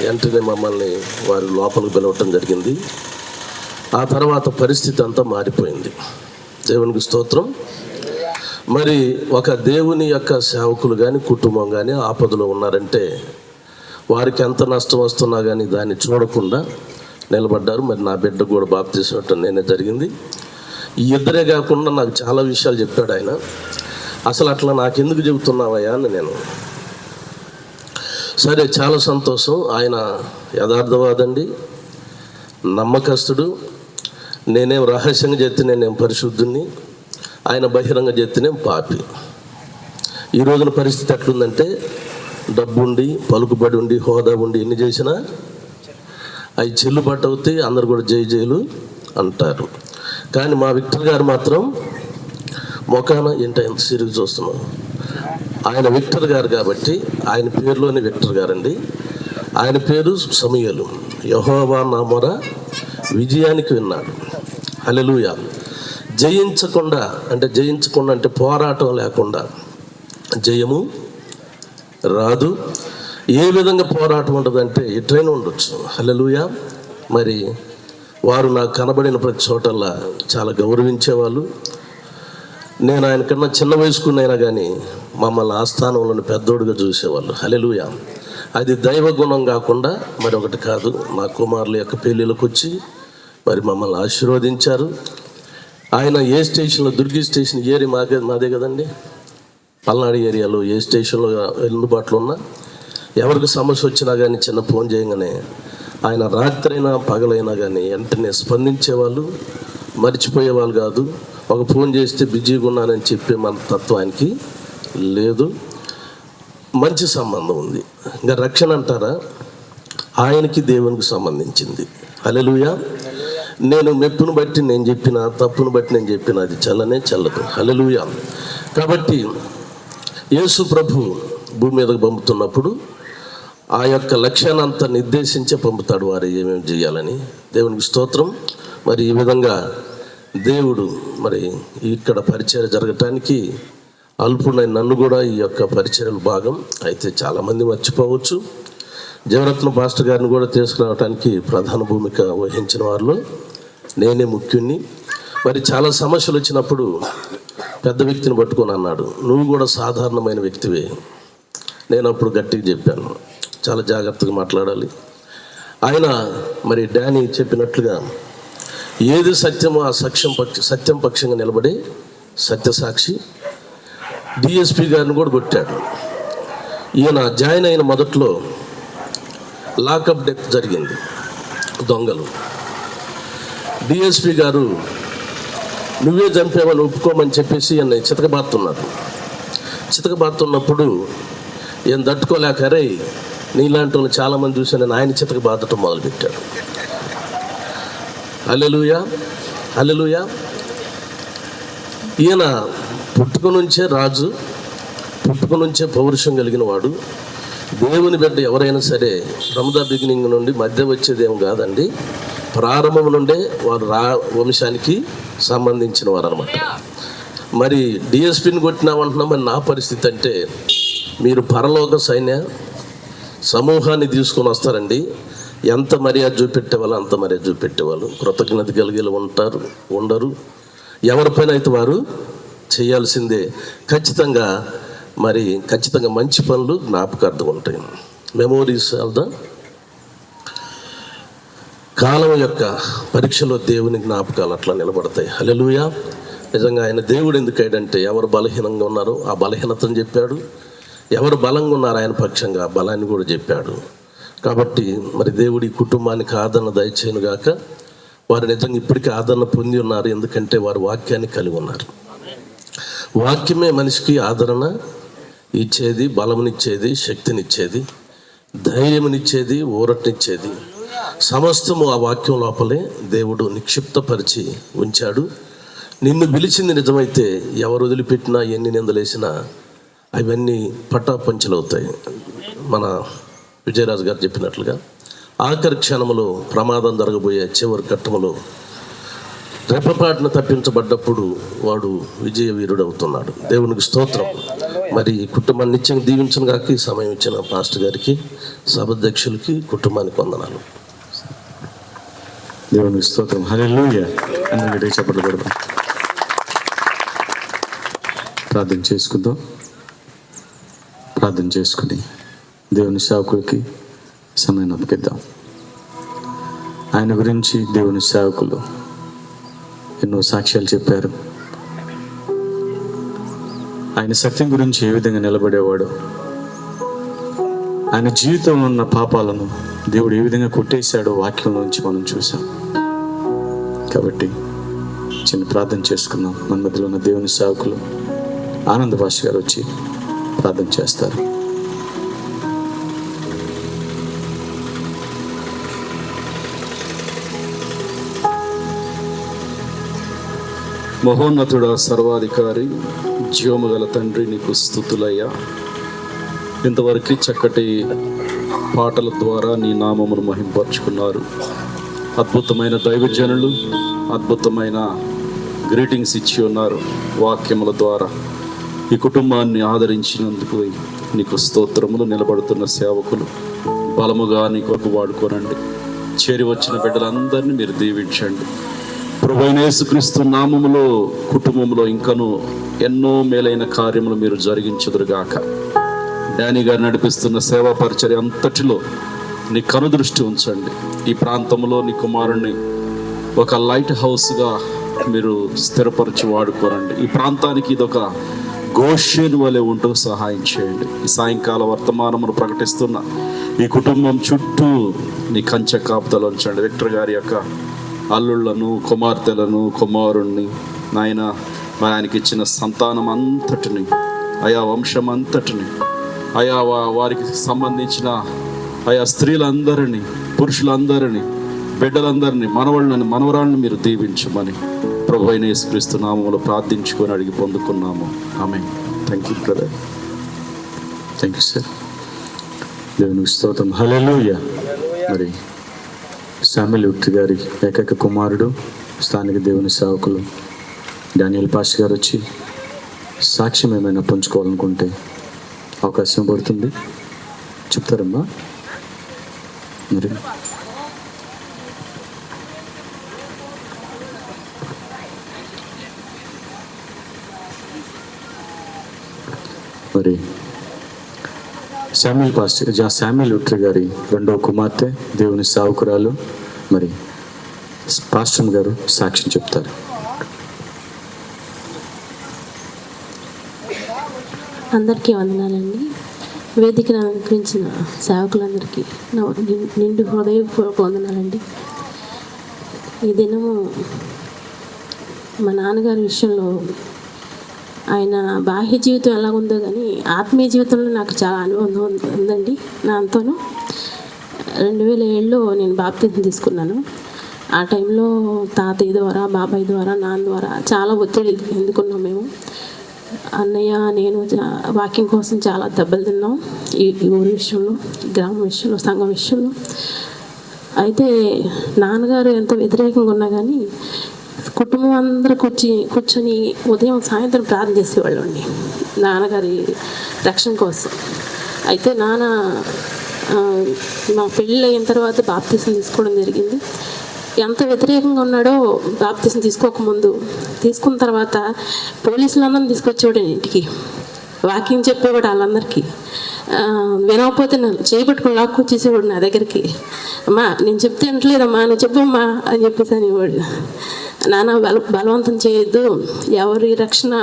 వెంటనే మమ్మల్ని వారు లోపలికి పిలవటం జరిగింది. ఆ తర్వాత పరిస్థితి అంతా మారిపోయింది. దేవునికి స్తోత్రం. మరి ఒక దేవుని యొక్క సేవకులు కానీ కుటుంబం కానీ ఆపదలో ఉన్నారంటే వారికి ఎంత నష్టం వస్తున్నా కానీ దాన్ని చూడకుండా నిలబడ్డారు. మరి నా బిడ్డ కూడా బాప్తీసం ఇవ్వటం నేనే జరిగింది. ఈ ఇద్దరే కాకుండా నాకు చాలా విషయాలు చెప్పాడు ఆయన. అసలు అట్లా నాకెందుకు చెబుతున్నావయ్యా అని నేను, సరే చాలా సంతోషం. ఆయన యథార్థవాదండి, నమ్మకస్తుడు. నేనేం రహస్యంగా చెప్తే నేనేం పరిశుద్ధుని, ఆయన బహిరంగ చెప్తేనేం పాపి. ఈ రోజున పరిస్థితి ఎట్లుందంటే డబ్బుండి, పలుకుబడి ఉండి, హోదా ఉండి ఎన్ని చేసినా అవి చెల్లుబాటు అవుతాయి, అందరు కూడా జై జైలు అంటారు. కానీ మా విక్టర్ గారు మాత్రం మొఖాన ఏంటి ఎంత సీరియస్ చూస్తున్నాం. ఆయన విక్టర్ గారు కాబట్టి ఆయన పేరులోని విక్టర్ గారండి. ఆయన పేరు సమూయేలు. యెహోవా నా మొర విజయానికి విన్నాడు. హల్లెలూయా. జయించకుండా అంటే పోరాటం లేకుండా జయము రాదు. ఏ విధంగా పోరాటం ఉంటుందంటే ఎట్లయినా ఉండొచ్చు. హల్లెలూయా. మరి వారు నాకు కనబడిన ప్రతి చోటల్లా చాలా గౌరవించేవాళ్ళు. నేను ఆయన కన్నా చిన్న వయసుకున్నైనా కానీ మమ్మల్ని ఆ స్థానంలోని పెద్దోడుగా చూసేవాళ్ళు. హల్లెలూయా. అది దైవ గుణం కాకుండా మరి ఒకటి కాదు. మా కుమారుల యొక్క పెళ్ళిళ్ళకు వచ్చి మరి మమ్మల్ని ఆశీర్వదించారు. ఆయన ఏ స్టేషన్లో, దుర్గి స్టేషన్ ఏరియా మాదే కదండి, పల్నాడు ఏరియాలో ఏ స్టేషన్లో అందుబాటులో ఉన్నా ఎవరికి సమస్య వచ్చినా కానీ చిన్న ఫోన్ చేయగానే ఆయన రాత్రైనా పగలైనా కానీ వెంటనే స్పందించేవాళ్ళు, మర్చిపోయేవాళ్ళు కాదు. ఒక ఫోన్ చేస్తే బిజీగా ఉన్నానని చెప్పే మన తత్వం ఆయనకి లేదు. మంచి సంబంధం ఉంది. ఇంకా రక్షణ అంటారా, ఆయనకి దేవునికి సంబంధించింది. హల్లెలూయా. నేను మెప్పును బట్టి నేను చెప్పిన, తప్పును బట్టి నేను చెప్పిన అది చల్లనే చల్లదు. హల్లెలూయా. కాబట్టి యేసు ప్రభు భూమి మీదకు పంపుతున్నప్పుడు ఆ యొక్క లక్ష్యాన్ని అంతా నిర్దేశించే పంపుతాడు, వారు ఏమేమి చేయాలని. దేవునికి స్తోత్రం. మరి ఈ విధంగా దేవుడు మరి ఇక్కడ పరిచర్య జరగటానికి అల్పుడైన నన్ను కూడా ఈ యొక్క పరిచర్యలు భాగం అయితే చాలామంది మర్చిపోవచ్చు. జీవరత్న పాస్టర్ గారిని కూడా తీసుకురావడానికి ప్రధాన భూమిక వహించిన వారిలో నేనే ముఖ్యుణ్ణి. మరి చాలా సమస్యలు వచ్చినప్పుడు పెద్ద వ్యక్తిని పట్టుకొని అన్నాడు, నువ్వు కూడా సాధారణమైన వ్యక్తివే. నేను అప్పుడు గట్టిగా చెప్పాను, చాలా జాగ్రత్తగా మాట్లాడాలి. ఆయన మరి డానీ చెప్పినట్లుగా ఏది సత్యమో ఆ సత్యం పక్షంగా నిలబడి సత్యసాక్షి. డిఎస్పి గారిని కూడా కొట్టాడు. ఈయన జాయిన్ అయిన మొదట్లో లాకప్ డెత్ జరిగింది, దొంగలు. డిఎస్పి గారు నువ్వే చంపావని ఒప్పుకోమని చెప్పేసి ఈయన చితకబాతున్నప్పుడు ఈయన తట్టుకోలేక, అరే నీలాంటి వాళ్ళు చాలామంది చూశాను, ఆయన చితకబాతటం మొదలుపెట్టాడు. హల్లెలూయా, హల్లెలూయా. ఈయన పుట్టుక నుంచే రాజు, పుట్టుక నుంచే పౌరుషం కలిగిన వాడు. దేవుని బిడ్డ ఎవరైనా సరే ఫ్రమ్ ద బిగినింగ్ నుండి మధ్య వచ్చేదేం కాదండి, ప్రారంభం నుండే వారు వంశానికి సంబంధించిన వారు అనమాట. మరి డిఎస్పీని కొట్టినామంటున్నా, మరి నా పరిస్థితి అంటే మీరు పరలోక సైన్య సమూహాన్ని తీసుకొని వస్తారండి. ఎంత మర్యాద చూపెట్టేవాళ్ళు అంత మర్యాద చూపెట్టేవాళ్ళు, కృతజ్ఞత కలిగేలు ఉండరు. ఎవరిపైన అయితే వారు చేయాల్సిందే. ఖచ్చితంగా మంచి పనులు జ్ఞాపకార్థం ఉంటాయి. మెమోరీస్ ఆఫ్ ద కాలం యొక్క పరీక్షలో దేవుని జ్ఞాపకాలు అట్లా నిలబడతాయి. హల్లెలూయా. నిజంగా ఆయన దేవుడు ఎందుకంటే ఎవరు బలహీనంగా ఉన్నారో ఆ బలహీనతను చెప్పాడు, ఎవరు బలంగా ఉన్నారో ఆయన పక్షంగా బలాన్ని కూడా చెప్పాడు. కాబట్టి మరి దేవుడి కుటుంబానికి ఆదరణ దయచేయను గాక. వారు నిజంగా ఇప్పటికీ ఆదరణ పొంది ఉన్నారు, ఎందుకంటే వారు వాక్యాన్ని కలిగి ఉన్నారు. వాక్యమే మనిషికి ఆదరణ ఇచ్చేది, బలమునిచ్చేది, శక్తినిచ్చేది, ధైర్యమునిచ్చేది, ఊరటనిచ్చేది. సమస్తము ఆ వాక్యం లోపలే దేవుడు నిక్షిప్తపరిచి ఉంచాడు. నిన్ను పిలిచింది నిజమైతే ఎవరు వదిలిపెట్టినా ఎన్ని నిందలేసినా అవన్నీ పటాపంచలవుతాయి. మన విజయరాజు గారు చెప్పినట్లుగా ఆఖరి క్షణములో ప్రమాదం జరగబోయే చివరి ఘట్టములో రెప్పపాటున తప్పించబడ్డప్పుడు వాడు విజయ వీరుడు అవుతున్నాడు. దేవునికి స్తోత్రం. మరి కుటుంబాన్ని నిత్యం దీవించను గాక. ఈ సమయం ఇచ్చిన పాస్టర్ గారికి, సభాధ్యక్షులకి, కుటుంబానికి వందనాలు. దేవునికి స్తోత్రం. హల్లెలూయా. అందరికీ చప్పట్లు కొడదాం. ప్రార్థన చేసుకుందాం. ప్రార్థన చేసుకుని దేవుని సేవకులకి సమయం అప్పగిద్దాం. ఆయన గురించి దేవుని సేవకులు ఎన్నో సాక్ష్యాలు చెప్పారు. ఆయన సత్యం గురించి ఏ విధంగా నిలబడేవాడు, ఆయన జీవితంలో ఉన్న పాపాలను దేవుడు ఏ విధంగా కొట్టేశాడో వాక్యంలోంచి మనం చూసాం. కాబట్టి చిన్న ప్రార్థన చేసుకుందాం. మన మధ్యలో ఉన్న దేవుని సేవకులు ఆనంద భాష గారు వచ్చి ప్రార్థన చేస్తారు. మహోన్నతుడ, సర్వాధికారి, జీవము గల తండ్రి, నీకు స్తుతులయ్యా. ఇంతవరకు చక్కటి పాటల ద్వారా నీ నామమును మహింపరుచుకున్నారు. అద్భుతమైన దైవజనులు అద్భుతమైన గ్రీటింగ్స్ ఇచ్చి ఉన్నారు. వాక్యముల ద్వారా ఈ కుటుంబాన్ని ఆదరించినందుకు నీకు స్తోత్రములు. నిలబడుతున్న సేవకులు బలముగా నీ కొరకు వాడుకోనండి. చేరి వచ్చిన బిడ్డలందరినీ మీరు దీవించండి. ప్రభువైన యేసుక్రీస్తు నామములో కుటుంబంలో ఇంకను ఎన్నో మేలైన కార్యములు మీరు జరిగించుదురుగాక. డానీ గారు నడిపిస్తున్న సేవా పరిచర్య అంతటిలో నీ కనుదృష్టి ఉంచండి. ఈ ప్రాంతంలో నీ కుమారుణ్ణి ఒక లైట్ హౌస్గా మీరు స్థిరపరిచి వాడుకోరండి. ఈ ప్రాంతానికి ఇదొక గోషేను వలె ఉంటూ సహాయం చేయండి. ఈ సాయంకాల వర్తమానమును ప్రకటిస్తున్న ఈ కుటుంబం చుట్టూ నీ కంచె కాపుదలు ఉంచండి. విక్టర్ గారి యొక్క అల్లుళ్లను, కుమార్తెలను, కుమారుణ్ణి నాయన మరి ఆయనకి ఇచ్చిన సంతానం అంతటిని, ఆయా వంశం అంతటిని, ఆయా వారికి సంబంధించిన ఆయా స్త్రీలందరినీ, పురుషులందరినీ, బిడ్డలందరినీ, మనవరాళ్ళని మీరు దీవించమని ప్రభు అయిన యేసుక్రీస్తు నామములో ప్రార్థించుకొని అడిగి పొందుకున్నాము. ఆమేన్. Thank you brother. Thank you sir. దేవునికి స్తోత్రం. హల్లెలూయా. మరి శామ్యూల్ విక్టర్ గారి ఏకైక కుమారుడు, స్థానిక దేవుని సేవకులు డానియల్ పాస్టర్ గారు వచ్చి సాక్ష్యం ఏమైనా పంచుకోవాలనుకుంటే అవకాశం పడుతుంది. చెప్తారమ్మా. మరి శామ్యూల్ విక్టర్ గారి రెండవ కుమార్తె, దేవుని సేవకురాలు మరి పాస్టర్ గారు సాక్ష్యం చెప్తారు. అందరికీ వందనాలండి. వేదికను అలంకరించిన సేవకులందరికీ నిండు హృదయపూర్వక వందనాలండి. ఈ దినము మా నాన్నగారి విషయంలో ఆయన బాహ్య జీవితం ఎలా ఉందో కానీ ఆత్మీయ జీవితంలో నాకు చాలా అనుబంధం ఉందండి. నాతోనూ 2007లో నేను బాప్తిజం తీసుకున్నాను. ఆ టైంలో తాతయ్య ద్వారా, బాబాయ్ ద్వారా, నాన్న ద్వారా చాలా ఒత్తిడి ఎందుకున్నాం మేము. అన్నయ్య నేను వాకింగ్ కోసం చాలా దెబ్బలు తిన్నాం ఈ ఊరి విషయంలో, గ్రామం విషయంలో, సంఘం విషయంలో. అయితే నాన్నగారు ఎంత వ్యతిరేకంగా ఉన్నా కానీ కుటుంబం అందరూ కూర్చొని ఉదయం సాయంత్రం ప్రార్థన చేసేవాళ్ళు అండి నాన్నగారి రక్షణ కోసం. అయితే నాన్న మా పెళ్ళి అయిన తర్వాత బాప్తిజం తీసుకోవడం జరిగింది. ఎంత వ్యతిరేకంగా ఉన్నాడో బాప్తిజం తీసుకోకముందు, తీసుకున్న తర్వాత పోలీసులందరినీ తీసుకొచ్చేవాడు ఇంటికి, వాకింగ్ చెప్పేవాడు వాళ్ళందరికీ. వినకపోతే నన్ను చేపట్టుకుని లాక్కొచ్చేసేవాడు నా దగ్గరికి. అమ్మా నేను చెప్తే అంటలేదమ్మా, నువ్వు చెప్పమ్మా అని చెప్పేసి అనేవాడు. నాన్న బలవంతం చేయొద్దు, ఎవరి రక్షణ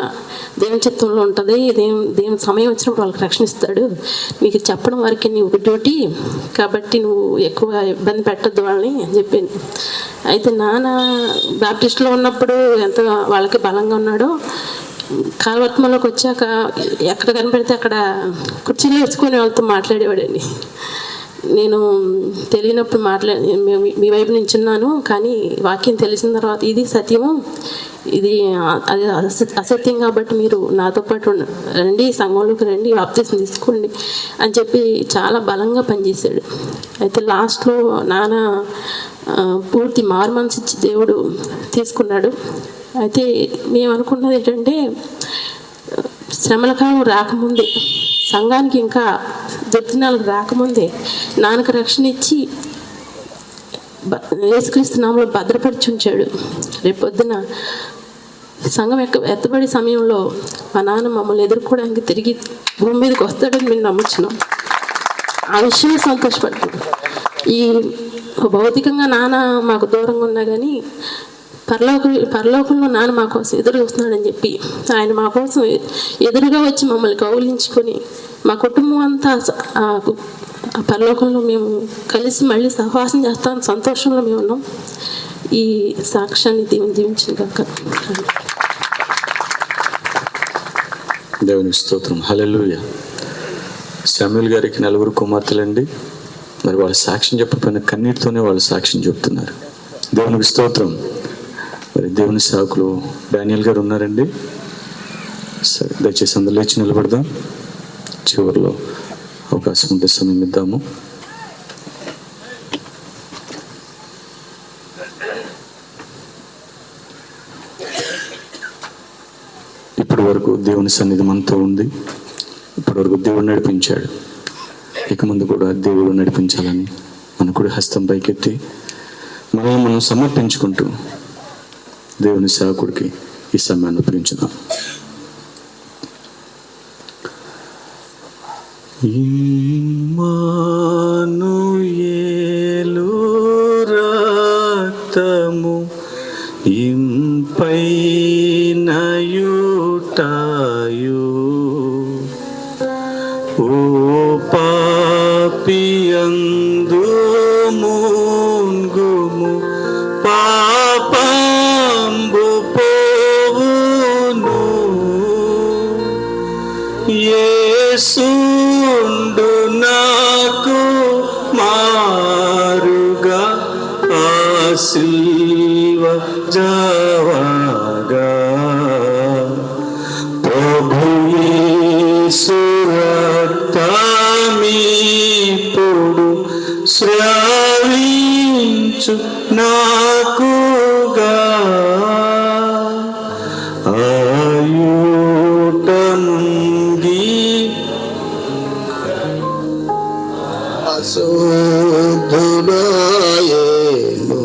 దేవుని చిత్తంలో ఉంటుంది, దేవుని సమయం వచ్చినప్పుడు వాళ్ళకి రక్షణ ఇస్తాడు, మీకు చెప్పడం వరకు నీవు డ్యూటీ, కాబట్టి నువ్వు ఎక్కువ ఇబ్బంది పెట్టద్దు వాళ్ళని అని చెప్పాను. అయితే నాన్న బాప్టిస్ట్లో ఉన్నప్పుడు ఎంత వాళ్ళకి బలంగా ఉన్నాడో, కాలవర్తమంలోకి వచ్చాక ఎక్కడ కనపడితే అక్కడ కుర్చీలో వేసుకొని వాళ్ళతో మాట్లాడేవాడండి. నేను తెలియనప్పుడు మీ వైపు నించున్నాను, కానీ వాక్యం తెలిసిన తర్వాత ఇది సత్యము, ఇది అది అసత్యం, కాబట్టి మీరు నాతో పాటు రండి, సంఘంలోకి రండి, బాప్తిజం తీసుకోండి అని చెప్పి చాలా బలంగా పనిచేశాడు. అయితే లాస్ట్లో నాన్న పూర్తి మారు మనసు ఇచ్చి దేవుడు తీసుకున్నాడు. అయితే మేము అనుకున్నది ఏంటంటే, శ్రమల కాలం రాకముందే, సంఘానికి ఇంకా దుర్దినాలకు రాకముందే నాన్నకు రక్షణ ఇచ్చి యేసుక్రీస్తు నామములో భద్రపరిచి ఉంచాడు. రేపొద్దున సంఘం ఎత్తబడి సమయంలో మా నాన్న మమ్మల్ని ఎదుర్కోవడానికి తిరిగి భూమి మీదకి వస్తాడని మేము నమ్ముచున్నాం. ఆ విషయంలో సంతోషపడుతుంది. ఈ భౌతికంగా నాన్న మాకు దూరంగా ఉన్నా కానీ పరలోకంలో నాన్న మా కోసం ఎదురు చూస్తున్నాడని చెప్పి ఆయన మా కోసం ఎదురుగా వచ్చి మమ్మల్ని కౌలించుకొని మా కుటుంబం అంతా పరలోకంలో మేము కలిసి మళ్ళీ సహవాసం చేస్తాం సంతోషంలో మేము ఉన్నాం. ఈ సాక్ష్యాన్ని దీవించిన కాక. దేవునికి స్తోత్రం. హల్లెలూయా. శామ్యూల్ గారికి 4 కుమార్తెలండి. మరి వాళ్ళ సాక్ష్యం చెప్పకపోయిన కన్నీటితోనే వాళ్ళు సాక్ష్యం చెప్తున్నారు. దేవునికి స్తోత్రం. మరి దేవుని సేవకులు డానియల్ గారు ఉన్నారండి. సరే, దయచేసి అందరూ లేచి నిలబడదాం. చివరిలో అవకాశం ఉంటే సమయం ఇద్దాము. ఇప్పటి వరకు దేవుని సన్నిధి మనతో ఉంది. ఇప్పటి వరకు దేవుడు నడిపించాడు. ఇక ముందు కూడా దేవుడు నడిపించాలని మన కుడి హస్తం పైకెత్తి మనల్ని మనం సమర్పించుకుంటూ దేవుని సేవకుడికి ఈ సమయాన్ని ఉపయోగించుదాం. ఇమ్మానుయేలు రక్తము ఇంపైనయుటాయు పాపంబు పోవును యేసుండు నాకు మారుగా ఆ సిల్వ జవాగా ప్రభు యేసు రక్తమిప్పుడు శ్రావించు నాకుగా ఆయుటముంగి అశుద్ధుడాయేను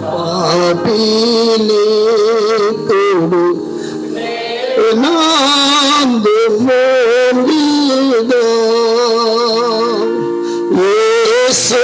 పాపిని తోడు నాందు మోండిగా యేసు